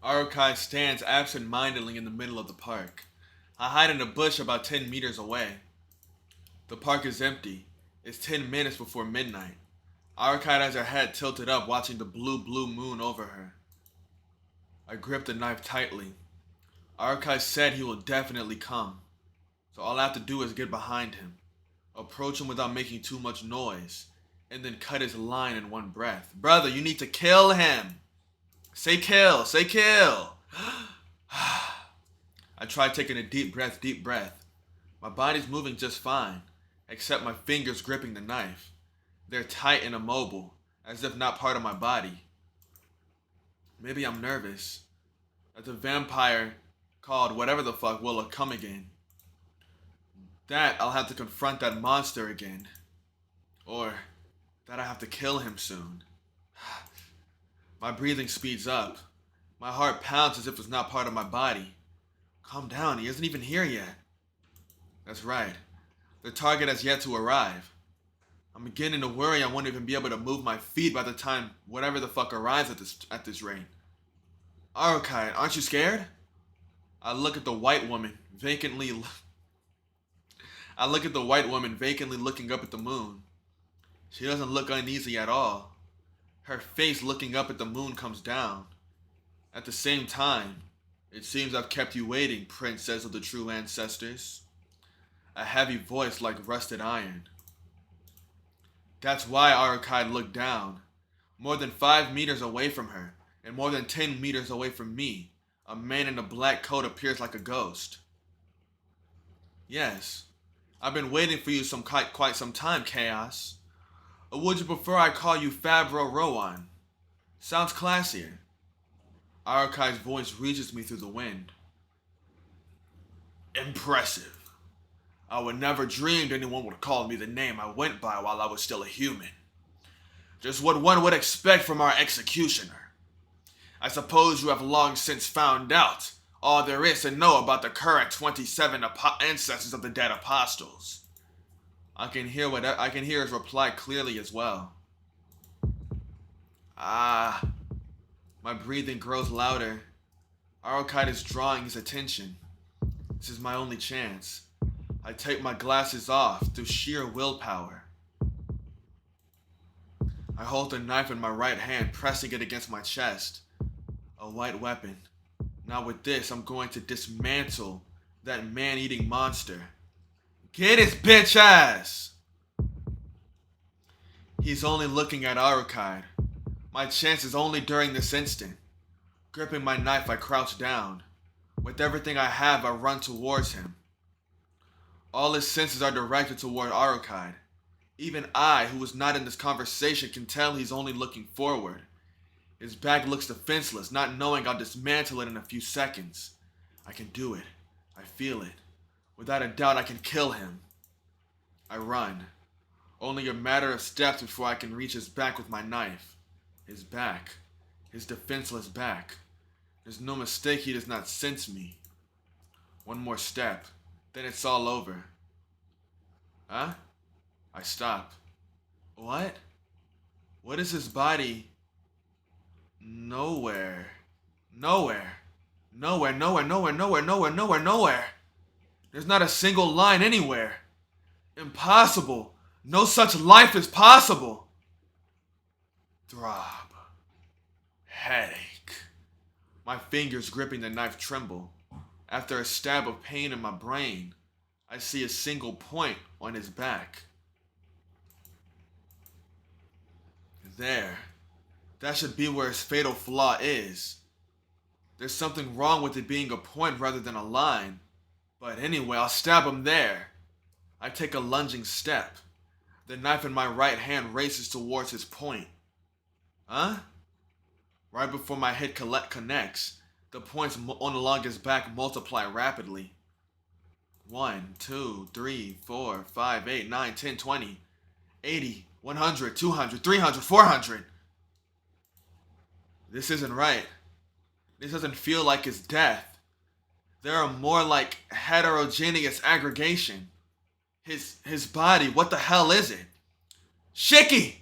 Arukai stands absent-mindedly in the middle of the park. I hide in a bush about 10 meters away. The park is empty. It's 10 minutes before midnight. Arukai has her head tilted up, watching the blue moon over her. I grip the knife tightly. Arukai said he will definitely come, so all I have to do is get behind him, approach him without making too much noise, and then cut his line in one breath. Brother, you need to kill him! Say kill! Say kill! I try taking a deep breath. My body's moving just fine. except my fingers gripping the knife. They're tight and immobile, as if not part of my body. Maybe I'm nervous that the vampire called whatever the fuck will come again. That I'll have to confront that monster again. Or that I have to kill him soon. My breathing speeds up. My heart pounds as if it's not part of my body. Calm down, he isn't even here yet. That's right. The target has yet to arrive. I'm beginning to worry I won't even be able to move my feet by the time whatever the fuck arrives at this rate. Arukai, aren't you scared? I look at the white woman vacantly looking up at the moon. She doesn't look uneasy at all. Her face looking up at the moon comes down. At the same time, it seems I've kept you waiting, princess of the true ancestors. A heavy voice like rusted iron. That's why Arukai looked down. More than 5 meters away from her, and more than 10 meters away from me, a man in a black coat appears like a ghost. Yes, I've been waiting for you quite some time, Chaos. Or would you prefer I call you Fabro Rowan? Sounds classier. Arukai's voice reaches me through the wind. Impressive. I would never dreamed anyone would call me the name I went by while I was still a human. Just what one would expect from our executioner. I suppose you have long since found out all there is to know about the current 27 ancestors of the dead apostles. I can hear his reply clearly as well. My breathing grows louder. Arukai is drawing his attention. This is my only chance. I take my glasses off through sheer willpower. I hold the knife in my right hand, pressing it against my chest. A white weapon. Now with this, I'm going to dismantle that man-eating monster. Get his bitch ass! He's only looking at Arukai. My chance is only during this instant. Gripping my knife, I crouch down. With everything I have, I run towards him. All his senses are directed toward Arukai. Even I, who was not in this conversation, can tell he's only looking forward. His back looks defenseless, not knowing I'll dismantle it in a few seconds. I can do it. I feel it. Without a doubt, I can kill him. I run. Only a matter of steps before I can reach his back with my knife. His back. His defenseless back. There's no mistake he does not sense me. One more step, then it's all over. Huh? I stop. What? What is his body? Nowhere. Nowhere. Nowhere, nowhere, nowhere, nowhere, nowhere, nowhere, nowhere. There's not a single line anywhere. Impossible. No such life is possible. Throb. Headache. My fingers gripping the knife tremble. After a stab of pain in my brain, I see a single point on his back. There. That should be where his fatal flaw is. There's something wrong with it being a point rather than a line. But anyway, I'll stab him there. I take a lunging step. The knife in my right hand races towards his point. Huh? Right before my head connects, the points on along his back multiply rapidly. 1, 2, 3, 4, 5, 8, 9, 10, 20, 80, 100, 200, 300, 400. This isn't right. This doesn't feel like his death. There are more like heterogeneous aggregation. His body, what the hell is it? Shiki!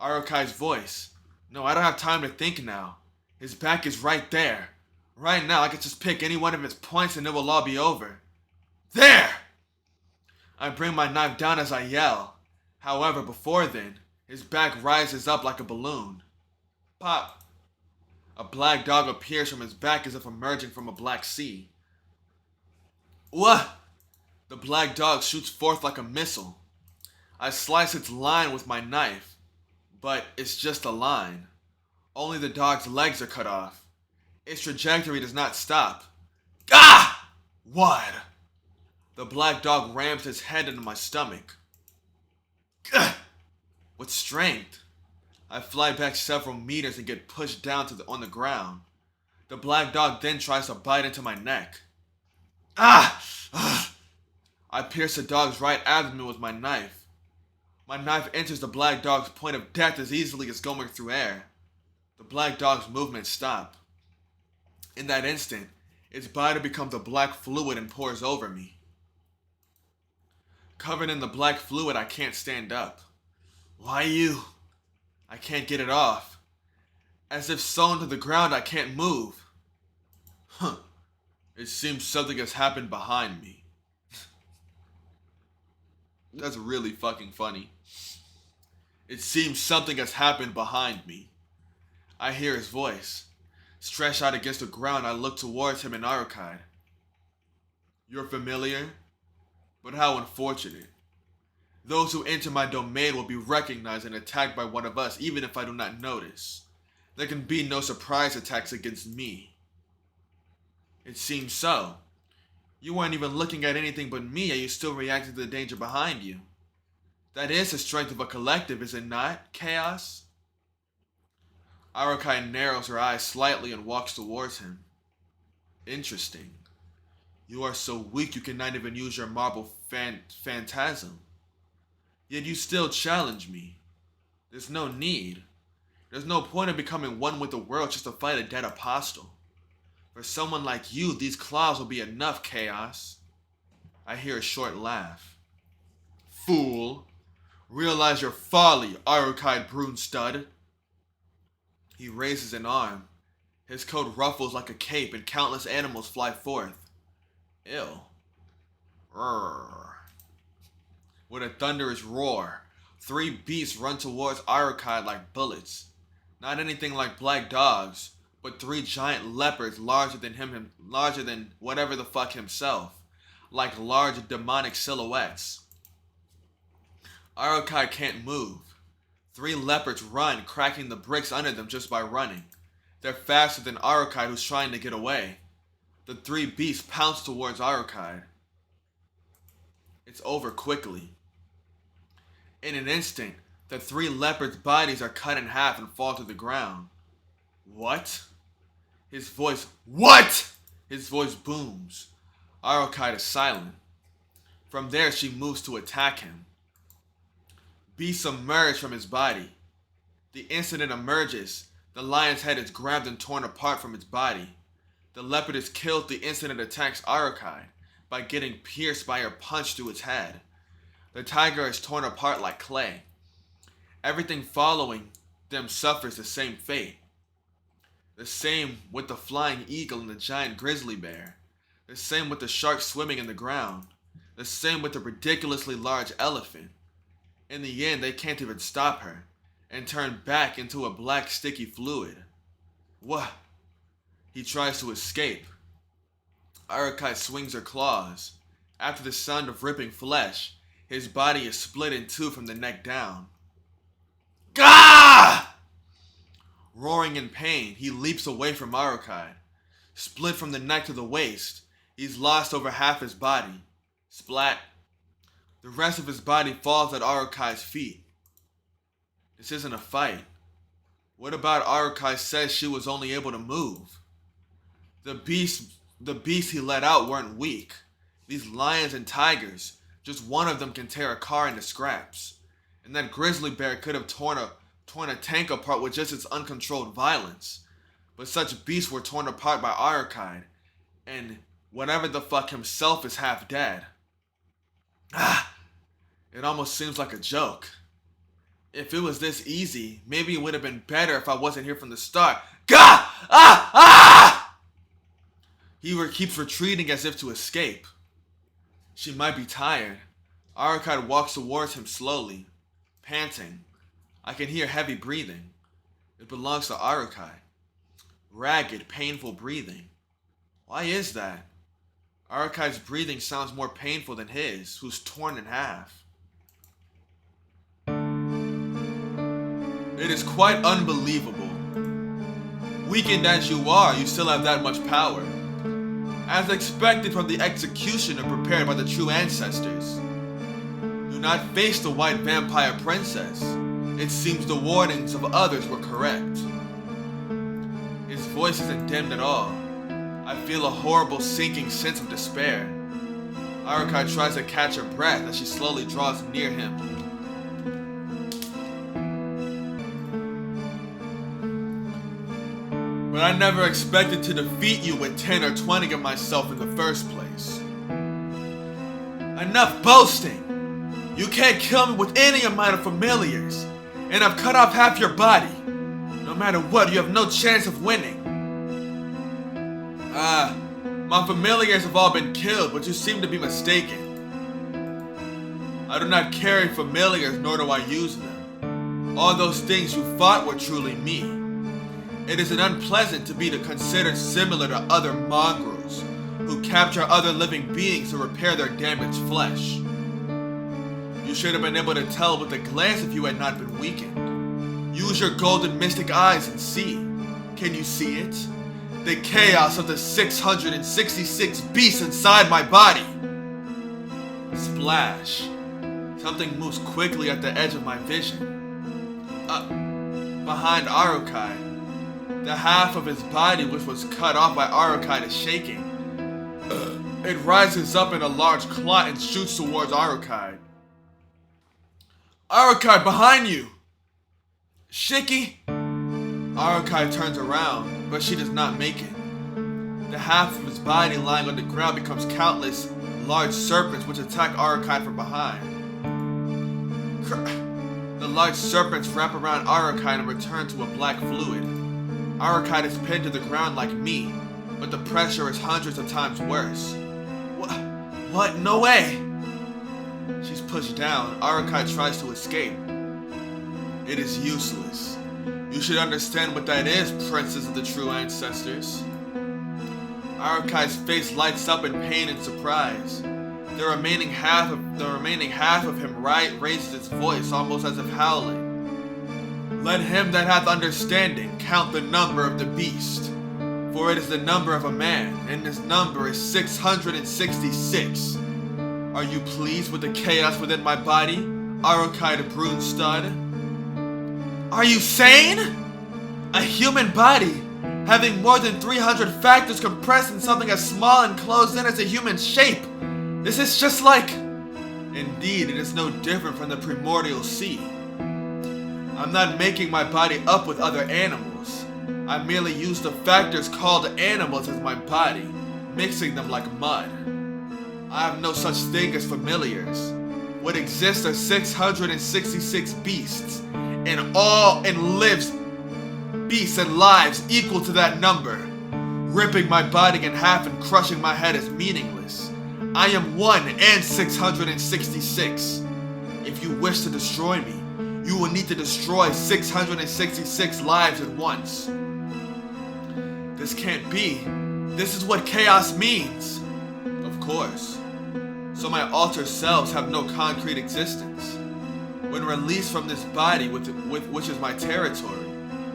Arukai's voice. No, I don't have time to think now. His back is right there. Right now, I could just pick any one of his points and it will all be over. There! I bring my knife down as I yell. However, before then, his back rises up like a balloon. Pop! A black dog appears from his back as if emerging from a black sea. What? The black dog shoots forth like a missile. I slice its line with my knife, but it's just a line. Only the dog's legs are cut off. Its trajectory does not stop. Ah! What? The black dog rams his head into my stomach. Gah! With strength, I fly back several meters and get pushed down on the ground. The black dog then tries to bite into my neck. Ah! I pierce the dog's right abdomen with my knife. My knife enters the black dog's point of death as easily as going through air. The black dog's movements stop. In that instant, its body becomes a black fluid and pours over me. Covered in the black fluid, I can't stand up. Why you? I can't get it off. As if sewn to the ground, I can't move. It seems something has happened behind me. That's really fucking funny. It seems something has happened behind me. I hear his voice. Stretched out against the ground, I look towards him and Arukide. You're familiar? But how unfortunate. Those who enter my domain will be recognized and attacked by one of us, even if I do not notice. There can be no surprise attacks against me. It seems so. You weren't even looking at anything but me, yet you still reacted to the danger behind you. That is the strength of a collective, is it not, Chaos? Arukide narrows her eyes slightly and walks towards him. Interesting. You are so weak you cannot even use your marble phantasm. Yet you still challenge me. There's no need. There's no point in becoming one with the world just to fight a dead apostle. For someone like you, these claws will be enough, Chaos. I hear a short laugh. Fool! Realize your folly, Arukide Brunstud. He raises an arm. His coat ruffles like a cape and countless animals fly forth. Ew. Rrrr. With a thunderous roar, 3 beasts run towards Arukide like bullets. Not anything like black dogs, but 3 giant leopards larger than whatever the fuck himself, like large demonic silhouettes. Arukide can't move. 3 leopards run, cracking the bricks under them just by running. They're faster than Arukide, who's trying to get away. The 3 beasts pounce towards Arukide. It's over quickly. In an instant, the 3 leopards' bodies are cut in half and fall to the ground. What? His voice booms. Arukide is silent. From there, she moves to attack him. Beasts emerge from his body. The instant it emerges, the lion's head is grabbed and torn apart from its body. The leopard is killed the instant it attacks Arukide by getting pierced by her punch through its head. The tiger is torn apart like clay. Everything following them suffers the same fate. The same with the flying eagle and the giant grizzly bear. The same with the shark swimming in the ground. The same with the ridiculously large elephant. In the end, they can't even stop her, and turn back into a black sticky fluid. What? He tries to escape. Arukide swings her claws. After the sound of ripping flesh, his body is split in 2 from the neck down. Gah! Roaring in pain, he leaps away from Arukide. Split from the neck to the waist, he's lost over half his body. Splat. The rest of his body falls at Arukide's feet. This isn't a fight. What about Arukide says she was only able to move? The beasts he let out weren't weak. These lions and tigers, just one of them can tear a car into scraps. And that grizzly bear could have torn a tank apart with just its uncontrolled violence. But such beasts were torn apart by Arukide, and whatever the fuck himself is half dead. It almost seems like a joke. If it was this easy, maybe it would have been better if I wasn't here from the start. Gah! Ah! Ah! He keeps retreating as if to escape. She might be tired. Arukide walks towards him slowly, panting. I can hear heavy breathing. It belongs to Arukide. Ragged, painful breathing. Why is that? Arukide's breathing sounds more painful than his, who's torn in half. It is quite unbelievable. Weakened as you are, you still have that much power. as expected from the executioner prepared by the true ancestors. Do not face the white vampire princess. It seems the warnings of others were correct. His voice isn't dimmed at all. I feel a horrible sinking sense of despair. Arukai tries to catch her breath as she slowly draws near him. But I never expected to defeat you with 10 or 20 of myself in the first place. Enough boasting! You can't kill me with any amount of familiars, and I've cut off half your body. No matter what, you have no chance of winning. My familiars have all been killed, but you seem to be mistaken. I do not carry familiars, nor do I use them. All those things you fought were truly me. It is unpleasant to be considered similar to other mongrels who capture other living beings to repair their damaged flesh. You should have been able to tell with a glance if you had not been weakened. Use your golden mystic eyes and see. Can you see it? The chaos of the 666 beasts inside my body. Splash. Something moves quickly at the edge of my vision. Behind Arukai, the half of his body which was cut off by Arukai is shaking. It rises up in a large clot and shoots towards Arukai. Arukai, behind you! Shiki! Arukai turns around, but she does not make it. The half of his body lying on the ground becomes countless large serpents which attack Arukai from behind. The large serpents wrap around Arukai and return to a black fluid. Arukai is pinned to the ground like me, but the pressure is hundreds of times worse. What? No way! She's pushed down. Arukai tries to escape. It is useless. You should understand what that is, princess of the true ancestors. Arukai's face lights up in pain and surprise. The remaining half of him raises its voice almost as if howling. Let him that hath understanding count the number of the beast. For it is the number of a man, and his number is 666. Are you pleased with the chaos within my body, Arukai the Brune Stud? Are you sane? A human body, having more than 300 factors compressed in something as small and closed in as a human shape. This is just like... Indeed, it is no different from the primordial sea. I'm not making my body up with other animals. I merely use the factors called animals as my body, mixing them like mud. I have no such thing as familiars. What exists are 666 beasts, and lives beasts and lives equal to that number. Ripping my body in half and crushing my head is meaningless. I am 1 and 666. If you wish to destroy me, you will need to destroy 666 lives at once. This can't be. This is what chaos means. Of course. So my alter selves have no concrete existence. When released from this body, which is my territory,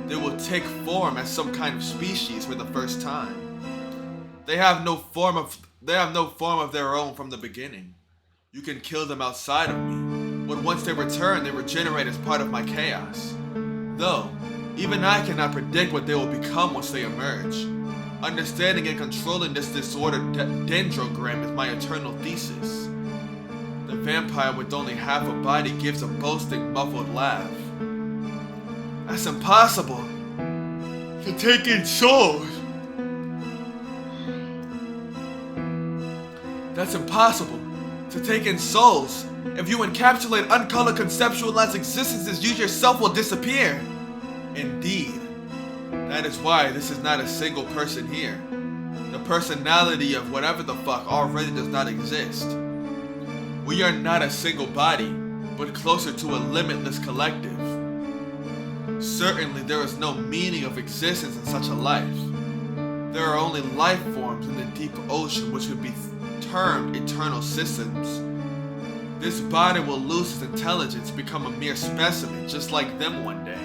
they will take form as some kind of species for the first time. They have no form of their own from the beginning. You can kill them outside of me, but once they return, they regenerate as part of my chaos. Though, even I cannot predict what they will become once they emerge. Understanding and controlling this disordered dendrogram is my eternal thesis. The vampire with only half a body gives a boasting, muffled laugh. That's impossible. To take in souls. That's impossible. To take in souls. If you encapsulate uncolored conceptualized existences, you yourself will disappear. Indeed. That is why this is not a single person here. The personality of whatever the fuck already does not exist. We are not a single body, but closer to a limitless collective. Certainly there is no meaning of existence in such a life. There are only life forms in the deep ocean which would be termed eternal systems. This body will lose its intelligence, become a mere specimen just like them one day.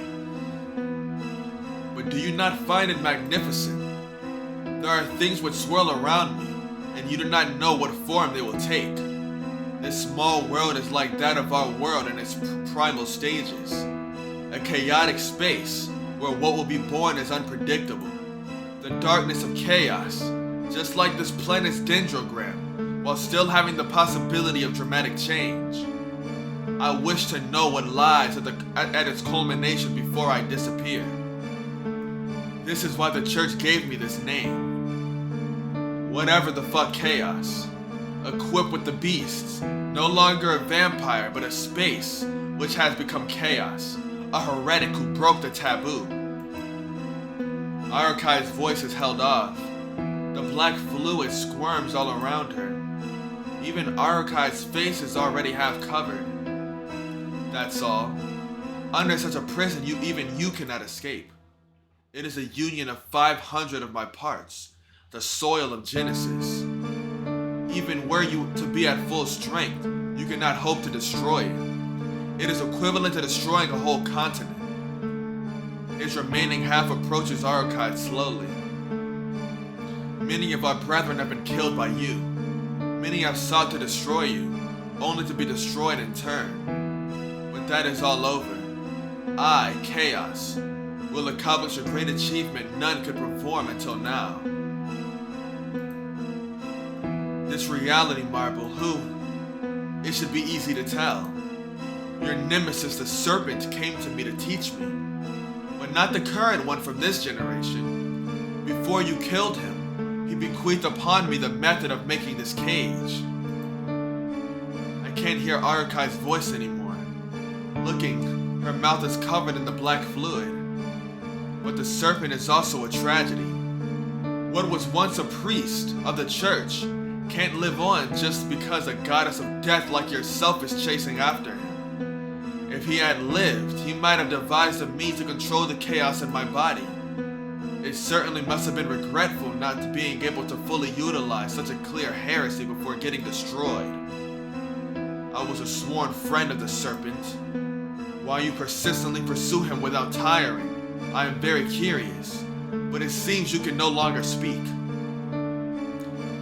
But do you not find it magnificent? There are things which swirl around me, and you do not know what form they will take. This small world is like that of our world in its primal stages, a chaotic space where what will be born is unpredictable. The darkness of chaos, just like this planet's dendrogram, while still having the possibility of dramatic change. I wish to know what lies at its culmination before I disappear. This is why the church gave me this name. Whatever the fuck chaos. Equipped with the beasts, no longer a vampire but a space which has become chaos, a heretic who broke the taboo. Arukai's voice is held off. The black fluid squirms all around her. Even Arukai's face is already half covered. That's all. Under such a prison, even you cannot escape. It is a union of 500 of my parts, the soil of Genesis. Even were you to be at full strength, you cannot hope to destroy it. It is equivalent to destroying a whole continent. Its remaining half approaches Arukai slowly. Many of our brethren have been killed by you. Many have sought to destroy you, only to be destroyed in turn. But that is all over. I, Chaos, will accomplish a great achievement none could perform until now. This reality marble, who? It should be easy to tell. Your nemesis, the serpent, came to me to teach me. But not the current one from this generation. Before you killed him, he bequeathed upon me the method of making this cage. I can't hear Arukai's voice anymore. Looking, her mouth is covered in the black fluid. But the serpent is also a tragedy. What was once a priest of the church can't live on just because a goddess of death like yourself is chasing after him. If he had lived, he might have devised a means to control the chaos in my body. It certainly must have been regretful not being able to fully utilize such a clear heresy before getting destroyed. I was a sworn friend of the serpent. Why you persistently pursue him without tiring, I am very curious, but it seems you can no longer speak.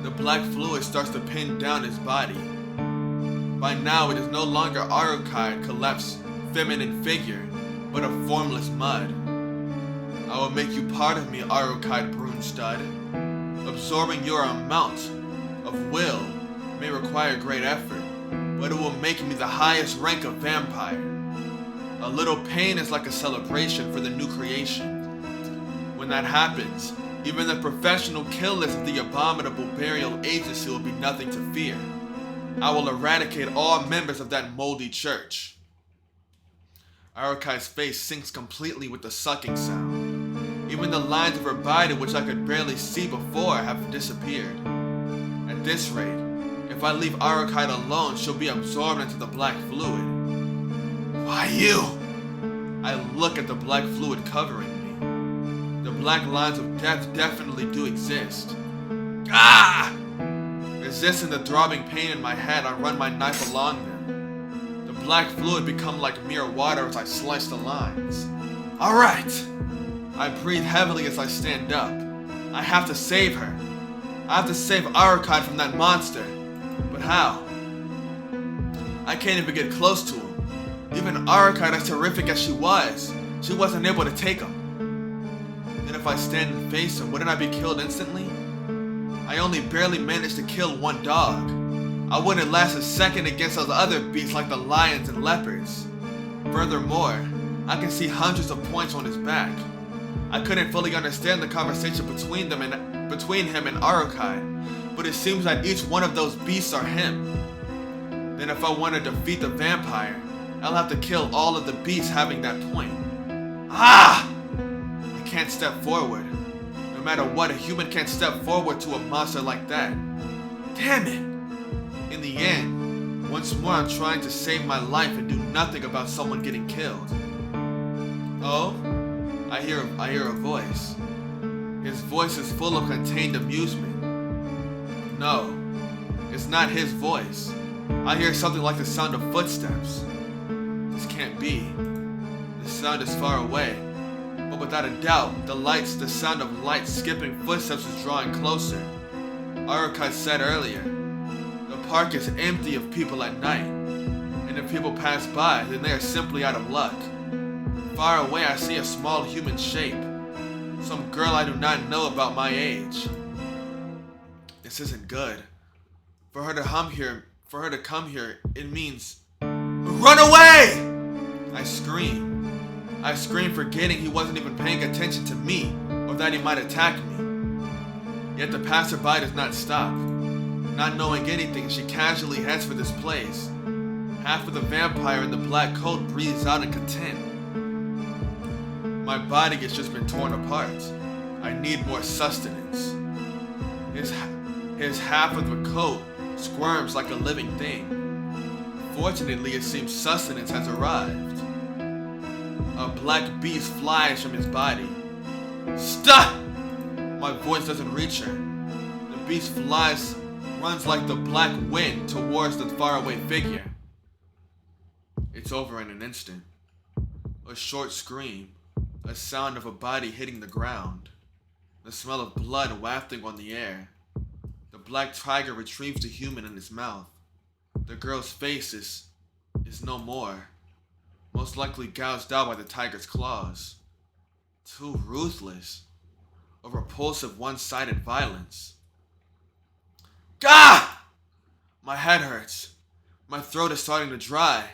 The black fluid starts to pin down his body. By now it is no longer Arukai, collapsed feminine figure, but a formless mud. I will make you part of me, Arukai Brunstud. Absorbing your amount of will may require great effort, but it will make me the highest rank of vampire. A little pain is like a celebration for the new creation. When that happens, even the professional killers of the abominable burial agency will be nothing to fear. I will eradicate all members of that moldy church. Arukai's face sinks completely with the sucking sound. Even the lines of her body, which I could barely see before, have disappeared. At this rate, if I leave Arukai alone, she'll be absorbed into the black fluid. Why you? I look at the black fluid covering me. The black lines of death definitely do exist. Ah! Resisting the throbbing pain in my head, I run my knife along them. The black fluid become like mere water as I slice the lines. Alright! I breathe heavily as I stand up. I have to save her. I have to save Arukai from that monster. But how? I can't even get close to him. Even Arukai, as terrific as she wasn't able to take him. Then if I stand and face him, wouldn't I be killed instantly? I only barely managed to kill one dog. I wouldn't last a second against those other beasts like the lions and leopards. Furthermore, I can see hundreds of points on his back. I couldn't fully understand the conversation between him and Arukai, but it seems that each one of those beasts are him. Then if I want to defeat the vampire, I'll have to kill all of the beasts having that point. Ah! I can't step forward. No matter what, a human can't step forward to a monster like that. Damn it! In the end, once more I'm trying to save my life and do nothing about someone getting killed. Oh? I hear a voice. His voice is full of contained amusement. No, it's not his voice. I hear something like the sound of footsteps. This can't be. The sound is far away. But without a doubt, the sound of light skipping footsteps is drawing closer. Arukai said earlier, the park is empty of people at night, and if people pass by, then they are simply out of luck. Far away I see a small human shape, some girl I do not know about my age. This isn't good. For her to come here, it means run away! I scream. I scream, forgetting he wasn't even paying attention to me, or that he might attack me. Yet the passerby does not stop. Not knowing anything, she casually heads for this place. Half of the vampire in the black coat breathes out in content. My body has just been torn apart. I need more sustenance. His half of the coat squirms like a living thing. Fortunately, it seems sustenance has arrived. A black beast flies from his body. Stop! My voice doesn't reach her. The beast runs like the black wind towards the faraway figure. It's over in an instant. A short scream, a sound of a body hitting the ground, the smell of blood wafting on the air. The black tiger retrieves the human in its mouth. The girl's face is no more, most likely gouged out by the tiger's claws. Too ruthless. A repulsive one-sided violence. Gah! My head hurts. My throat is starting to dry.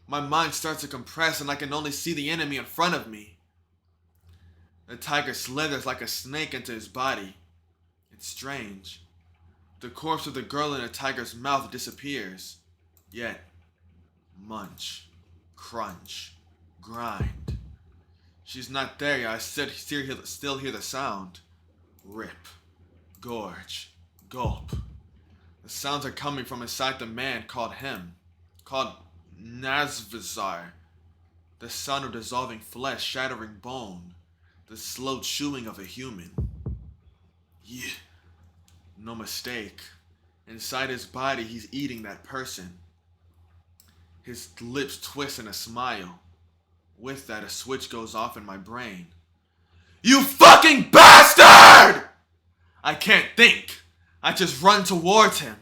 My mind starts to compress and I can only see the enemy in front of me. The tiger slithers like a snake into his body. It's strange. The corpse of the girl in the tiger's mouth disappears. Yet, munch, crunch, grind. She's not there yet. I still hear the sound. Rip, gorge, gulp. The sounds are coming from inside the man called Nazvizar. The sound of dissolving flesh, shattering bone. The slow chewing of a human. Yeah. No mistake. Inside his body, he's eating that person. His lips twist in a smile. With that, a switch goes off in my brain. You fucking bastard! I can't think. I just run towards him.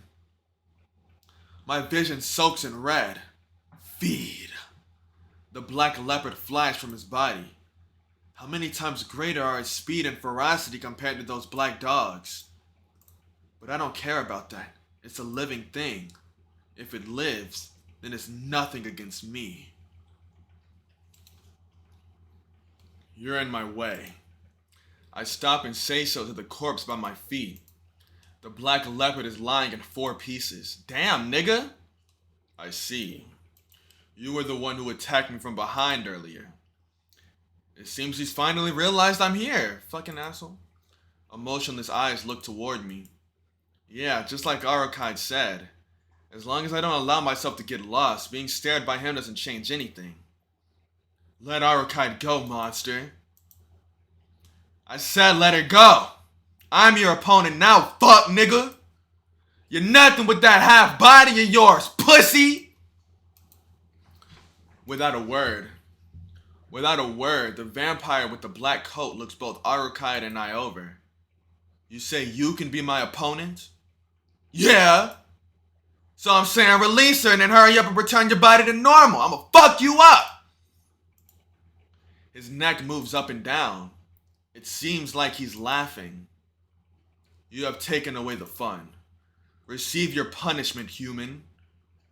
My vision soaks in red. Feed. The black leopard flies from his body. How many times greater are its speed and ferocity compared to those black dogs? But I don't care about that. It's a living thing. If it lives, then it's nothing against me. You're in my way. I stop and say so to the corpse by my feet. The black leopard is lying in 4 pieces. Damn, nigga! I see. You were the one who attacked me from behind earlier. It seems he's finally realized I'm here. Fucking asshole. Emotionless eyes look toward me. Yeah, just like Arukai said. As long as I don't allow myself to get lost, being stared by him doesn't change anything. Let Arukai go, monster. I said let her go. I'm your opponent now, fuck nigga. You're nothing with that half body of yours, pussy. Without a word, the vampire with the black coat looks both Arukai and I over. You say you can be my opponent? Yeah. So I'm saying release her and then hurry up and return your body to normal. I'ma fuck you up. His neck moves up and down. It seems like he's laughing. You have taken away the fun. Receive your punishment, human.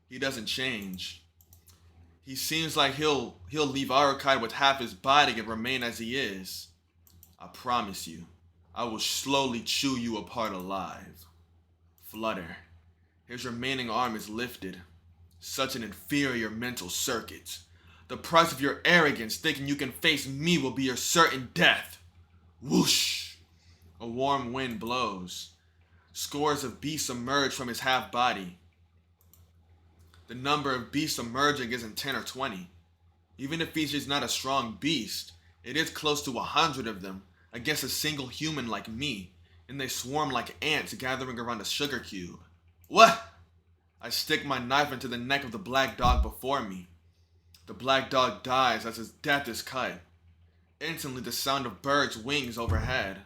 He doesn't change. He seems like he'll leave Arukai with half his body and remain as he is. I promise you, I will slowly chew you apart alive. Flutter. His remaining arm is lifted. Such an inferior mental circuit. The price of your arrogance, thinking you can face me, will be your certain death. Whoosh! A warm wind blows. Scores of beasts emerge from his half body. The number of beasts emerging isn't 10 or 20. Even if he's not a strong beast, it is close to 100 of them against a single human like me, and they swarm like ants gathering around a sugar cube. What? I stick my knife into the neck of the black dog before me. The black dog dies as his death is cut. Instantly, the sound of birds' wings overhead,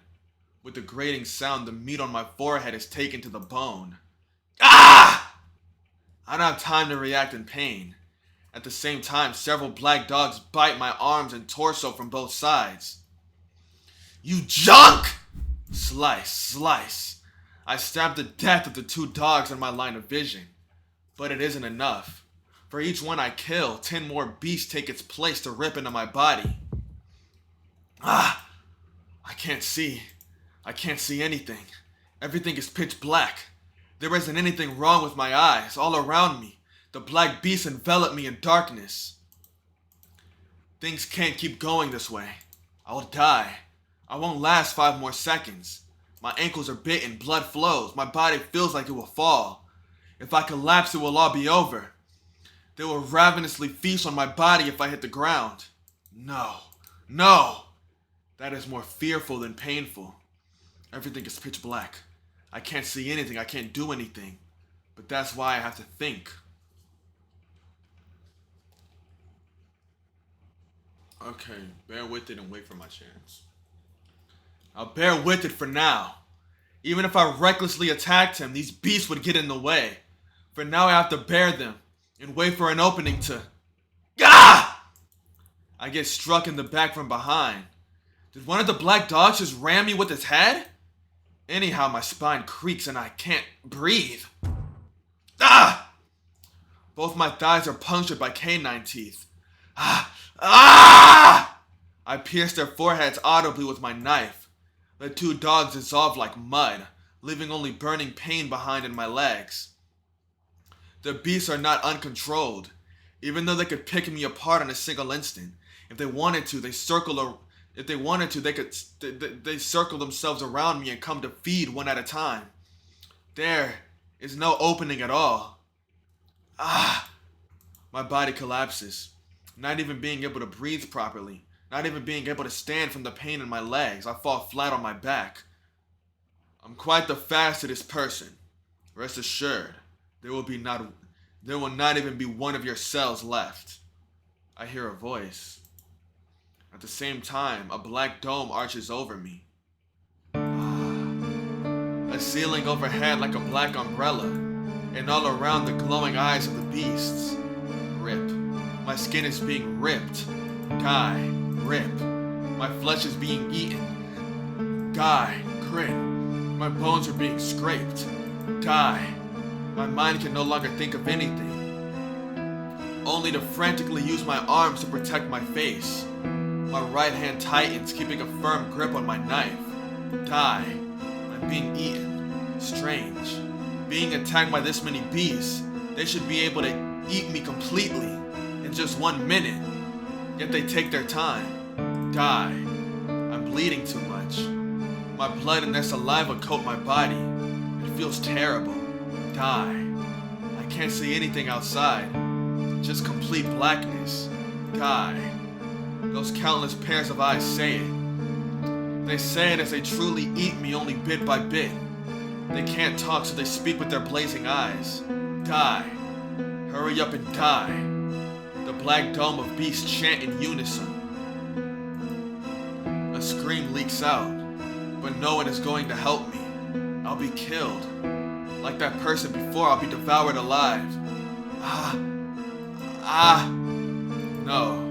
With the grating sound, the meat on my forehead is taken to the bone. Ah! I don't have time to react in pain. At the same time, several black dogs bite my arms and torso from both sides. You junk! Slice, slice. I stab the death of the 2 dogs in my line of vision. But it isn't enough. For each one I kill, 10 more beasts take its place to rip into my body. Ah! I can't see. I can't see anything. Everything is pitch black. There isn't anything wrong with my eyes. All around me, the black beasts envelop me in darkness. Things can't keep going this way. I will die. I won't last 5 more seconds. My ankles are bitten, blood flows. My body feels like it will fall. If I collapse, it will all be over. They will ravenously feast on my body if I hit the ground. No, no. That is more fearful than painful. Everything is pitch black. I can't see anything, I can't do anything. But that's why I have to think. Okay, bear with it and wait for my chance. I'll bear with it for now. Even if I recklessly attacked him, these beasts would get in the way. For now I have to bear them and wait for an opening to... Ah! I get struck in the back from behind. Did one of the black dogs just ram me with his head? Anyhow, my spine creaks and I can't breathe. Ah! Both my thighs are punctured by canine teeth. Ah! Ah! I pierce their foreheads audibly with my knife. The 2 dogs dissolve like mud, leaving only burning pain behind in my legs. The beasts are not uncontrolled. Even though they could pick me apart in a single instant, if they wanted to, they circle themselves around me and come to feed one at a time. There is no opening at all. Ah! My body collapses, not even being able to breathe properly, not even being able to stand from the pain in my legs. I fall flat on my back. I'm quite the fastest person. Rest assured, there will not even be one of your cells left. I hear a voice. At the same time, a black dome arches over me. A ceiling overhead like a black umbrella, and all around the glowing eyes of the beasts. Rip. My skin is being ripped. Die. Rip. My flesh is being eaten. Die. Grit. My bones are being scraped. Die. My mind can no longer think of anything. Only to frantically use my arms to protect my face. My right hand tightens, keeping a firm grip on my knife. Die. I'm being eaten. Strange. Being attacked by this many beasts, they should be able to eat me completely in just 1 minute. Yet they take their time. Die. I'm bleeding too much. My blood and their saliva coat my body. It feels terrible. Die. I can't see anything outside. Just complete blackness. Die. Those countless pairs of eyes say it. They say it as they truly eat me only bit by bit. They can't talk, so they speak with their blazing eyes. Die. Hurry up and die. The black dome of beasts chant in unison. A scream leaks out, but no one is going to help me. I'll be killed. Like that person before, I'll be devoured alive. No.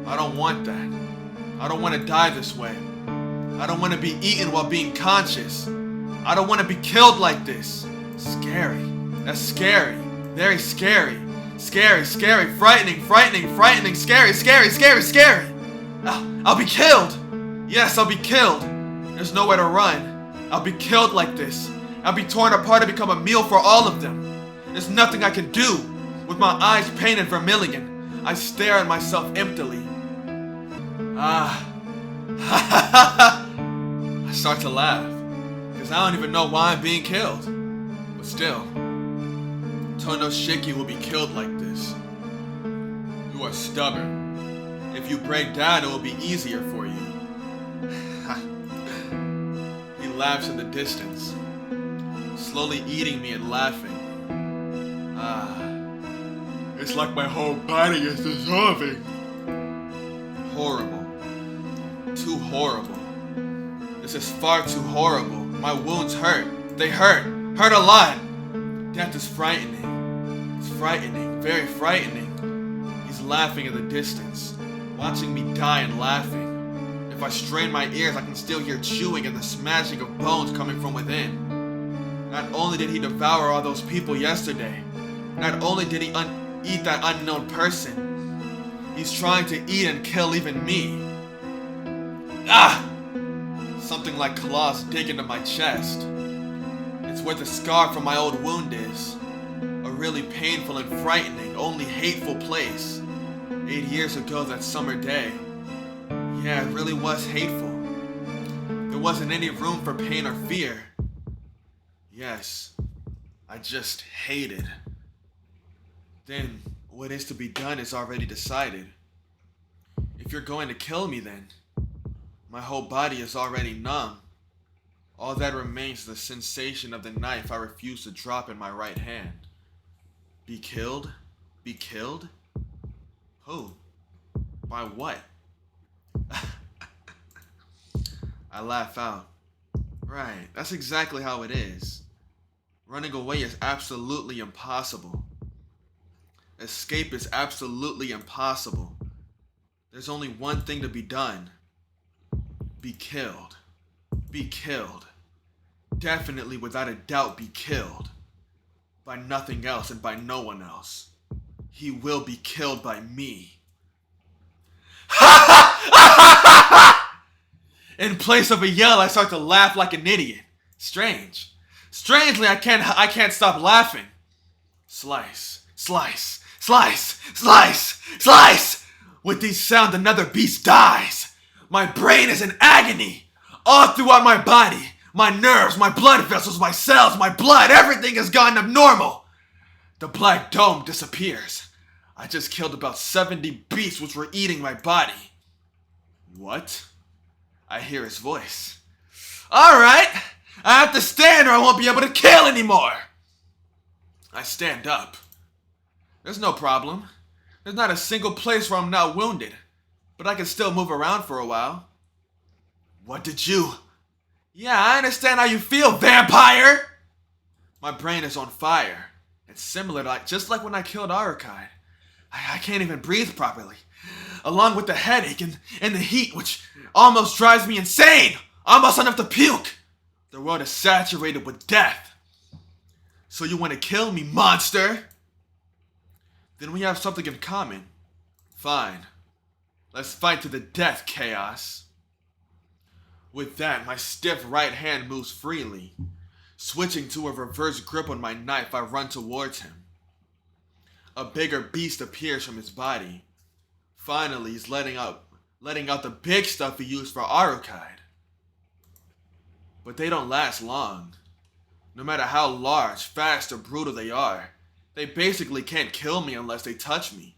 I don't want that. I don't want to die this way. I don't want to be eaten while being conscious. I don't want to be killed like this. Scary. That's scary. Very scary. Scary, scary, frightening, frightening, frightening, scary, scary, scary, scary. I'll be killed. Yes, I'll be killed. There's nowhere to run. I'll be killed like this. I'll be torn apart and become a meal for all of them. There's nothing I can do. With my eyes painted vermilion, I stare at myself emptily. I start to laugh, because I don't even know why I'm being killed. But still, Tono Shiki will be killed like this. You are stubborn. If you break down, it will be easier for you. He laughs in the distance, slowly eating me and laughing. It's like my whole body is dissolving. Horrible. Too horrible. This is far too horrible. My wounds hurt. They hurt. Hurt a lot. Death is frightening. It's frightening. Very frightening. He's laughing in the distance, watching me die and laughing. If I strain my ears, I can still hear chewing and the smashing of bones coming from within. Not only did he devour all those people yesterday, not only did he eat that unknown person, he's trying to eat and kill even me. Ah! Something like claws dig into my chest. It's where the scar from my old wound is. A really painful and frightening, only hateful place. 8 years ago that summer day. Yeah, it really was hateful. There wasn't any room for pain or fear. Yes, I just hated. Then, what is to be done is already decided. If you're going to kill me then, my whole body is already numb. All that remains is the sensation of the knife I refuse to drop in my right hand. Be killed? Be killed? Who? By what? I laugh out. Right, that's exactly how it is. Running away is absolutely impossible. Escape is absolutely impossible. There's only one thing to be done. Be killed. Be killed. Definitely, without a doubt, be killed. By nothing else and by no one else. He will be killed by me. In place of a yell, I start to laugh like an idiot. Strange. Strangely, I can't stop laughing. Slice, slice, slice, slice, slice! With each sound, another beast dies. My brain is in agony. All throughout my body, my nerves, my blood vessels, my cells, my blood, everything has gone abnormal. The black dome disappears. I just killed about 70 beasts which were eating my body. What? I hear his voice. Alright, I have to stand or I won't be able to kill anymore. I stand up. There's no problem. There's not a single place where I'm not wounded, but I can still move around for a while. What did you? Yeah, I understand how you feel, vampire! My brain is on fire. It's similar to just like when I killed Arukide. I can't even breathe properly. Along with the headache and the heat, which almost drives me insane. Almost enough to puke. The world is saturated with death. So you want to kill me, monster? Then we have something in common. Fine. Let's fight to the death, Chaos. With that, my stiff right hand moves freely. Switching to a reverse grip on my knife, I run towards him. A bigger beast appears from his body. Finally, he's letting out the big stuff he used for Arukide. But they don't last long. No matter how large, fast, or brutal they are, they basically can't kill me unless they touch me.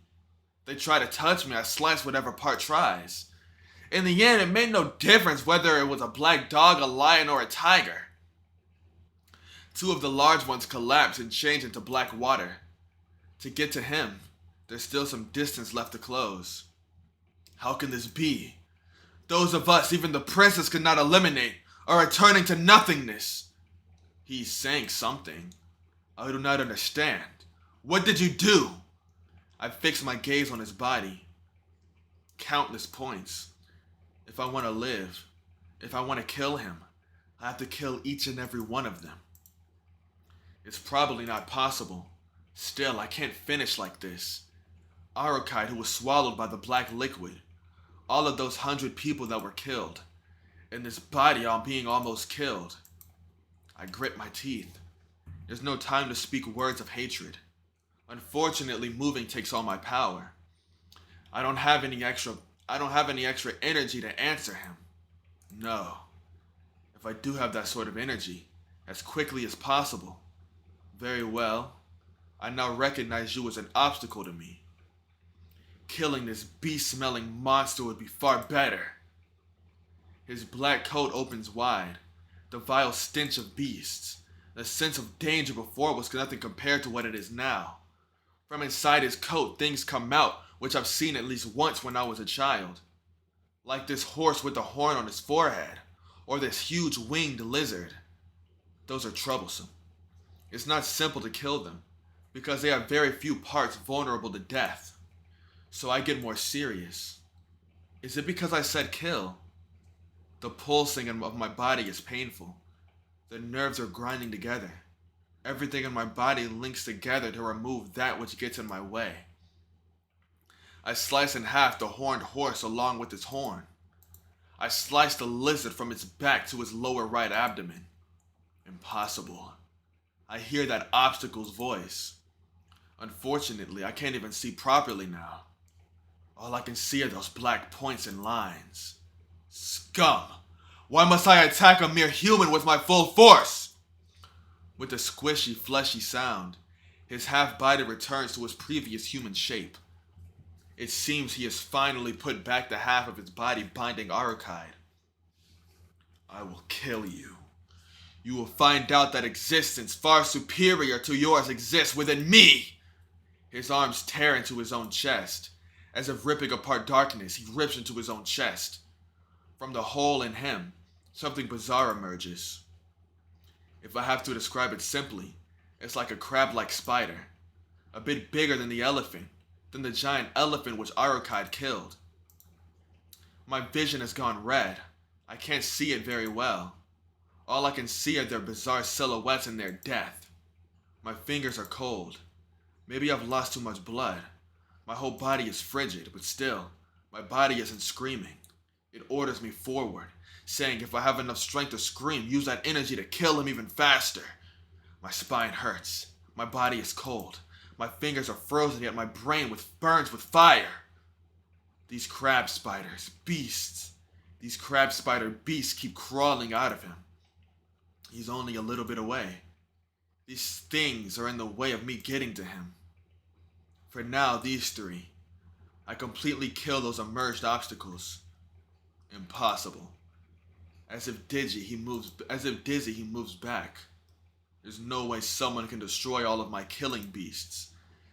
They try to touch me, I slice whatever part tries. In the end, it made no difference whether it was a black dog, a lion, or a tiger. 2 of the large ones collapse and change into black water. To get to him, there's still some distance left to close. How can this be? Those of us even the princess could not eliminate are returning to nothingness. He's saying something. I do not understand. What did you do? I fix my gaze on his body. Countless points. If I want to live, if I want to kill him, I have to kill each and every one of them. It's probably not possible. Still, I can't finish like this. Arukide, who was swallowed by the black liquid. All of those 100 people that were killed. And this body being almost killed. I grit my teeth. There's no time to speak words of hatred. Unfortunately, moving takes all my power. I don't have any extra energy to answer him. No. If I do have that sort of energy, as quickly as possible. Very well. I now recognize you as an obstacle to me. Killing this beast-smelling monster would be far better. His black coat opens wide. The vile stench of beasts. The sense of danger before was nothing compared to what it is now. From inside his coat, things come out, which I've seen at least once when I was a child. Like this horse with the horn on his forehead. or this huge winged lizard. Those are troublesome. It's not simple to kill them, because they have very few parts vulnerable to death. So I get more serious. Is it because I said kill? The pulsing of my body is painful. The nerves are grinding together. Everything in my body links together to remove that which gets in my way. I slice in half the horned horse along with its horn. I slice the lizard from its back to its lower right abdomen. Impossible. I hear that obstacle's voice. Unfortunately, I can't even see properly now. All I can see are those black points and lines. Scum! Why must I attack a mere human with my full force? With a squishy, fleshy sound, his half-body returns to his previous human shape. It seems he has finally put back the half of his body binding Arukide. I will kill you. You will find out that existence far superior to yours exists within me. His arms tear into his own chest. As if ripping apart darkness, he rips into his own chest. From the hole in him, something bizarre emerges. If I have to describe it simply, it's like a crab-like spider. A bit bigger than the elephant, than the giant elephant which Arukide killed. My vision has gone red. I can't see it very well. All I can see are their bizarre silhouettes and their death. My fingers are cold. Maybe I've lost too much blood. My whole body is frigid, but still, my body isn't screaming. It orders me forward, saying if I have enough strength to scream, use that energy to kill him even faster. My spine hurts. My body is cold. My fingers are frozen, yet my brain burns with fire. These crab spiders, beasts. These crab spider beasts keep crawling out of him. He's only a little bit away. These things are in the way of me getting to him. For now, these three. I completely kill those emerged obstacles. Impossible. As if dizzy, he moves back. There's no way someone can destroy all of my killing beasts.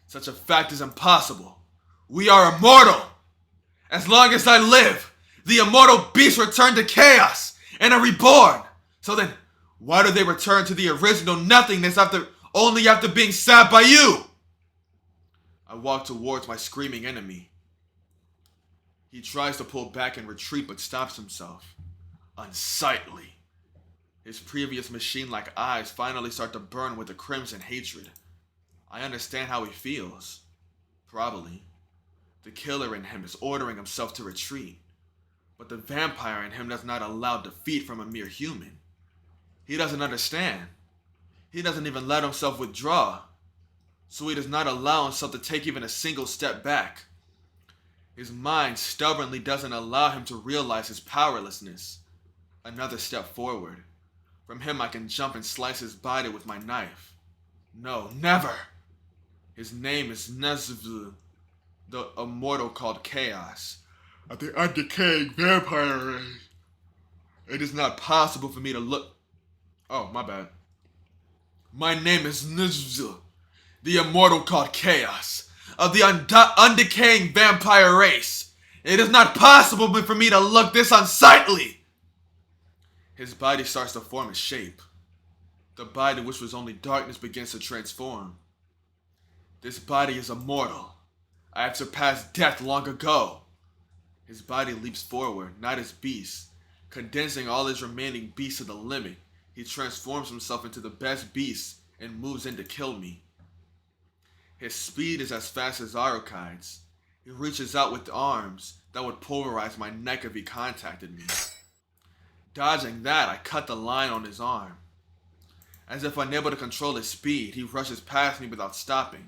Such a fact is impossible. We are immortal! As long as I live, the immortal beasts return to chaos and are reborn. So then, why do they return to the original nothingness only after being stabbed by you? I walk towards my screaming enemy. He tries to pull back and retreat but stops himself. Unsightly. His previous machine-like eyes finally start to burn with a crimson hatred. I understand how he feels. Probably. The killer in him is ordering himself to retreat. But the vampire in him does not allow defeat from a mere human. He doesn't understand. He doesn't even let himself withdraw. So he does not allow himself to take even a single step back. His mind stubbornly doesn't allow him to realize his powerlessness. Another step forward. From him I can jump and slice his body with my knife. No, never! His name is Nezvl, the immortal called Chaos, of the undecaying vampire race. It is not possible for me to look... Oh, my bad. My name is Nezvl, the immortal called Chaos, of the undecaying vampire race. It is not possible for me to look this unsightly! His body starts to form a shape. The body which was only darkness begins to transform. This body is immortal. I have surpassed death long ago. His body leaps forward, not as beast. Condensing all his remaining beasts to the limit, he transforms himself into the best beast and moves in to kill me. His speed is as fast as Arukide's. He reaches out with arms that would pulverize my neck if he contacted me. Dodging that, I cut the line on his arm. As if unable to control his speed, he rushes past me without stopping.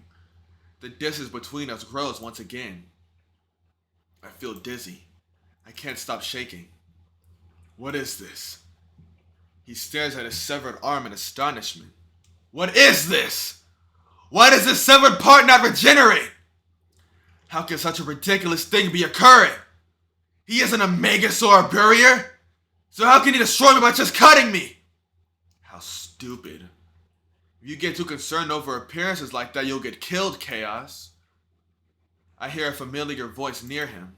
The distance between us grows once again. I feel dizzy. I can't stop shaking. What is this? He stares at his severed arm in astonishment. What is this? Why does this severed part not regenerate? How can such a ridiculous thing be occurring? He isn't a Megasaur barrier, so how can he destroy me by just cutting me? How stupid. If you get too concerned over appearances like that, you'll get killed, Chaos. I hear a familiar voice near him.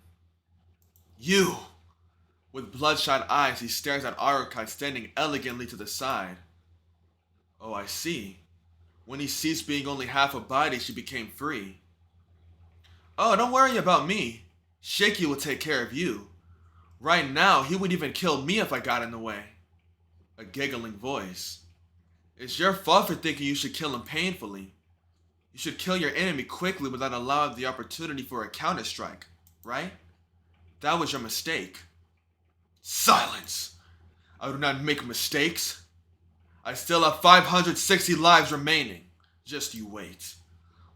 You! With bloodshot eyes, he stares at Arukai standing elegantly to the side. Oh, I see. When he ceased being only half a body, she became free. Oh, don't worry about me. Shaky will take care of you. Right now, he would even kill me if I got in the way. A giggling voice. It's your fault for thinking you should kill him painfully. You should kill your enemy quickly without allowing the opportunity for a counter-strike, right? That was your mistake. Silence! I do not make mistakes. I still have 560 lives remaining. Just you wait.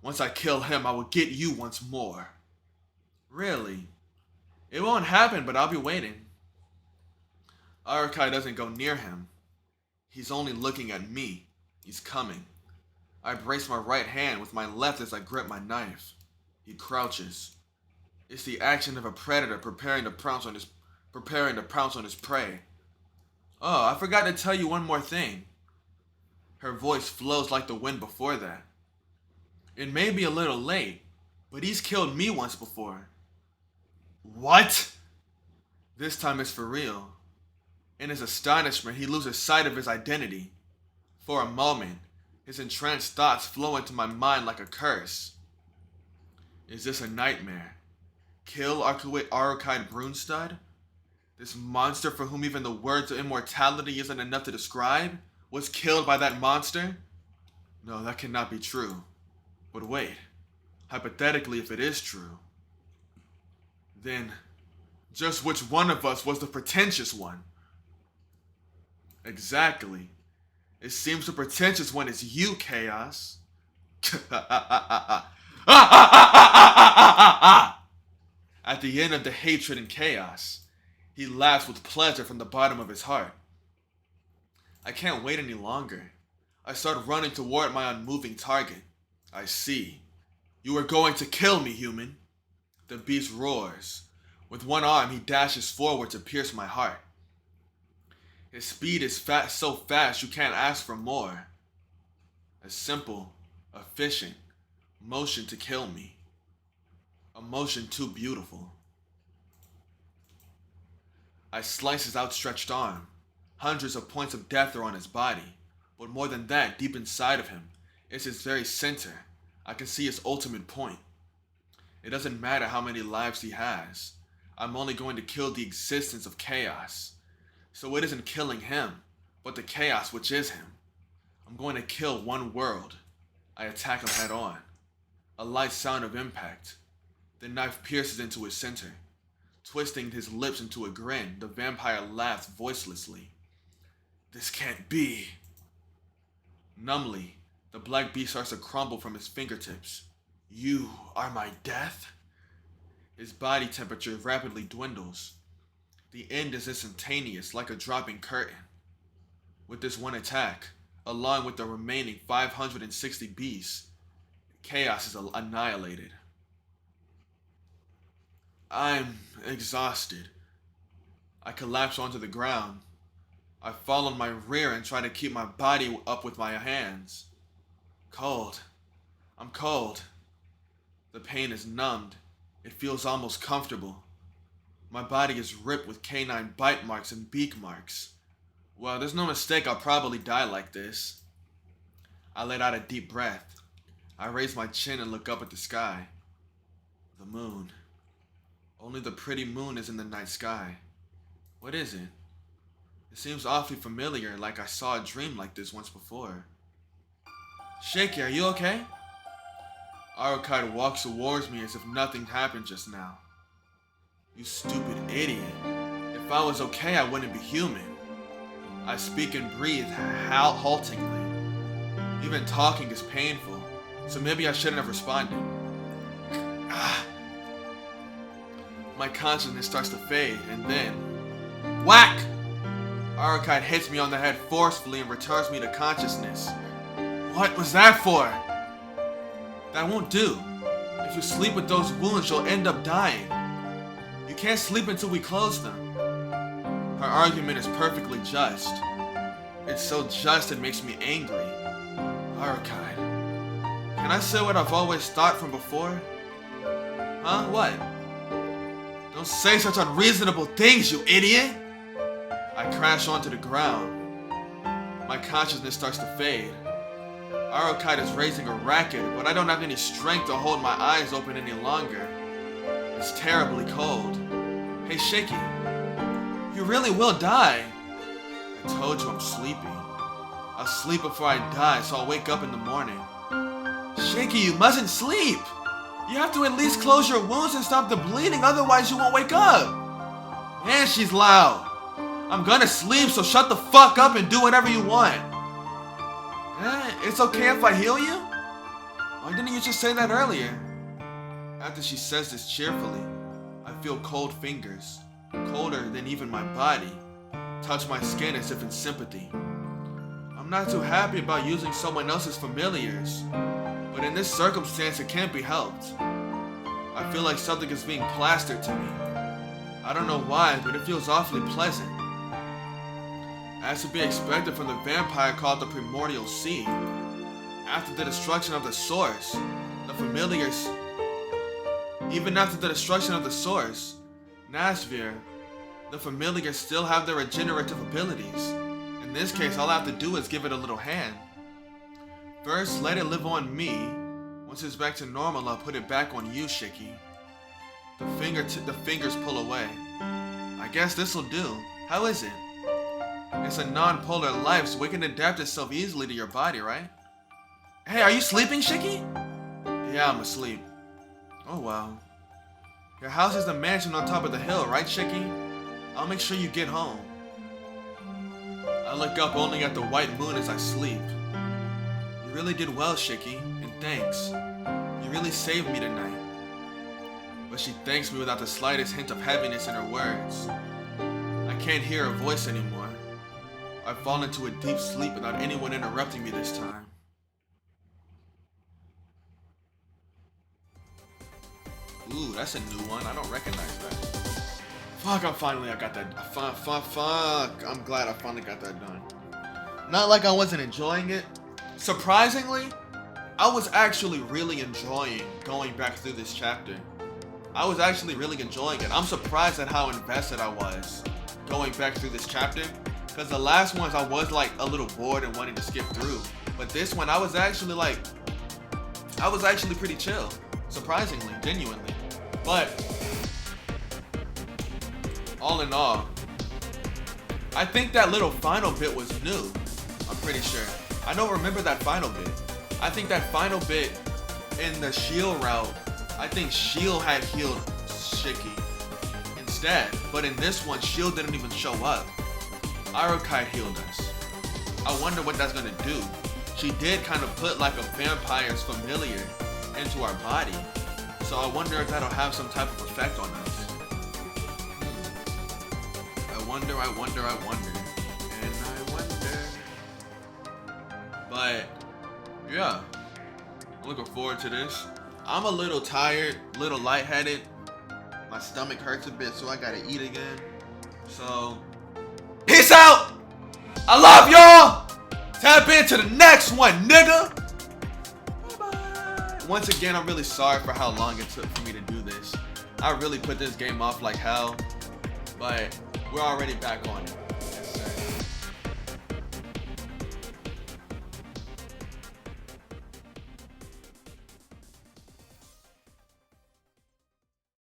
Once I kill him, I will get you once more. Really? It won't happen, but I'll be waiting. Arukai doesn't go near him. He's only looking at me. He's coming. I brace my right hand with my left as I grip my knife. He crouches. It's the action of a predator preparing to pounce on his prey. Oh, I forgot to tell you one more thing. Her voice flows like the wind before that. It may be a little late, but he's killed me once before. What? This time it's for real. In his astonishment, he loses sight of his identity. For a moment, his entranced thoughts flow into my mind like a curse. Is this a nightmare? Kill Arukai Brunstud? This monster for whom even the words of immortality isn't enough to describe was killed by that monster? No, that cannot be true. But wait, hypothetically, if it is true, then just which one of us was the pretentious one? Exactly. It seems the pretentious one is you, Chaos. At the end of the hatred and chaos, he laughs with pleasure from the bottom of his heart. I can't wait any longer. I start running toward my unmoving target. I see. You are going to kill me, human. The beast roars. With one arm, he dashes forward to pierce my heart. His speed is so fast you can't ask for more. A simple, efficient motion to kill me. A motion too beautiful. I slice his outstretched arm. Hundreds of points of death are on his body. But more than that, deep inside of him, it's his very center. I can see his ultimate point. It doesn't matter how many lives he has. I'm only going to kill the existence of chaos. So it isn't killing him, but the chaos which is him. I'm going to kill one world. I attack him head on. A light sound of impact. The knife pierces into his center. Twisting his lips into a grin, the vampire laughs voicelessly. This can't be. Numbly, the black beast starts to crumble from his fingertips. You are my death? His body temperature rapidly dwindles. The end is instantaneous, like a dropping curtain. With this one attack, along with the remaining 560 beasts, chaos is annihilated. I'm exhausted. I collapse onto the ground. I fall on my rear and try to keep my body up with my hands. Cold. I'm cold. The pain is numbed. It feels almost comfortable. My body is ripped with canine bite marks and beak marks. Well, there's no mistake I'll probably die like this. I let out a deep breath. I raise my chin and look up at the sky. The moon. Only the pretty moon is in the night sky. What is it? It seems awfully familiar, like I saw a dream like this once before. Shaky, are you okay? Arukai walks towards me as if nothing happened just now. You stupid idiot. If I was okay, I wouldn't be human. I speak and breathe haltingly. Even talking is painful, so maybe I shouldn't have responded. My consciousness starts to fade, and then... whack! Arukai hits me on the head forcefully and returns me to consciousness. What was that for? That won't do. If you sleep with those wounds, you'll end up dying. You can't sleep until we close them. Her argument is perfectly just. It's so just it makes me angry. Arukai, can I say what I've always thought from before? Huh? What? Don't say such unreasonable things, you idiot! I crash onto the ground. My consciousness starts to fade. Arrowkite is raising a racket, but I don't have any strength to hold my eyes open any longer. It's terribly cold. Hey, Shaky, you really will die. I told you I'm sleepy. I'll sleep before I die, so I'll wake up in the morning. Shaky, you mustn't sleep. You have to at least close your wounds and stop the bleeding, otherwise you won't wake up. Man, she's loud. I'm gonna sleep, so shut the fuck up and do whatever you want. It's okay if I heal you? Why didn't you just say that earlier? After she says this cheerfully, I feel cold fingers, colder than even my body, touch my skin as if in sympathy. I'm not too happy about using someone else's familiars, but in this circumstance it can't be helped. I feel like something is being plastered to me. I don't know why, but it feels awfully pleasant. As to be expected from the vampire called the Primordial Sea. After the destruction of the source, the familiars... Even after the destruction of the source, Nasvir, the familiars still have their regenerative abilities. In this case, all I have to do is give it a little hand. First, let it live on me. Once it's back to normal, I'll put it back on you, Shiki. The fingers pull away. I guess this'll do. How is it? It's a non-polar life, so it can adapt itself easily to your body, right? Hey, are you sleeping, Shiki? Yeah, I'm asleep. Oh, wow. Your house is the mansion on top of the hill, right, Shiki? I'll make sure you get home. I look up only at the white moon as I sleep. You really did well, Shiki, and thanks. You really saved me tonight. But she thanks me without the slightest hint of heaviness in her words. I can't hear her voice anymore. I've fallen into a deep sleep without anyone interrupting me this time. Ooh, that's a new one. I don't recognize that. Fuck, I got that. Fuck. I'm glad I finally got that done. Not like I wasn't enjoying it. Surprisingly, I was actually really enjoying going back through this chapter. I was actually really enjoying it. I'm surprised at how invested I was going back through this chapter. Because the last ones I was like a little bored and wanting to skip through. But this one I was actually pretty chill. Surprisingly, genuinely. But all in all, I think that little final bit was new. I'm pretty sure. I don't remember that final bit. I think that final bit in the Shield route, I think Shield had healed Shiki instead. But in this one, Shield didn't even show up. Arrowkite healed us. I wonder what that's gonna do. She did kind of put like a vampire's familiar into our body. So I wonder if that'll have some type of effect on us. I wonder. But yeah, I'm looking forward to this. I'm a little tired, a little lightheaded. My stomach hurts a bit, so I gotta eat again. So peace out! I love y'all! Tap into the next one, nigga! Bye-bye. Once again, I'm really sorry for how long it took for me to do this. I really put this game off like hell, but we're already back on it.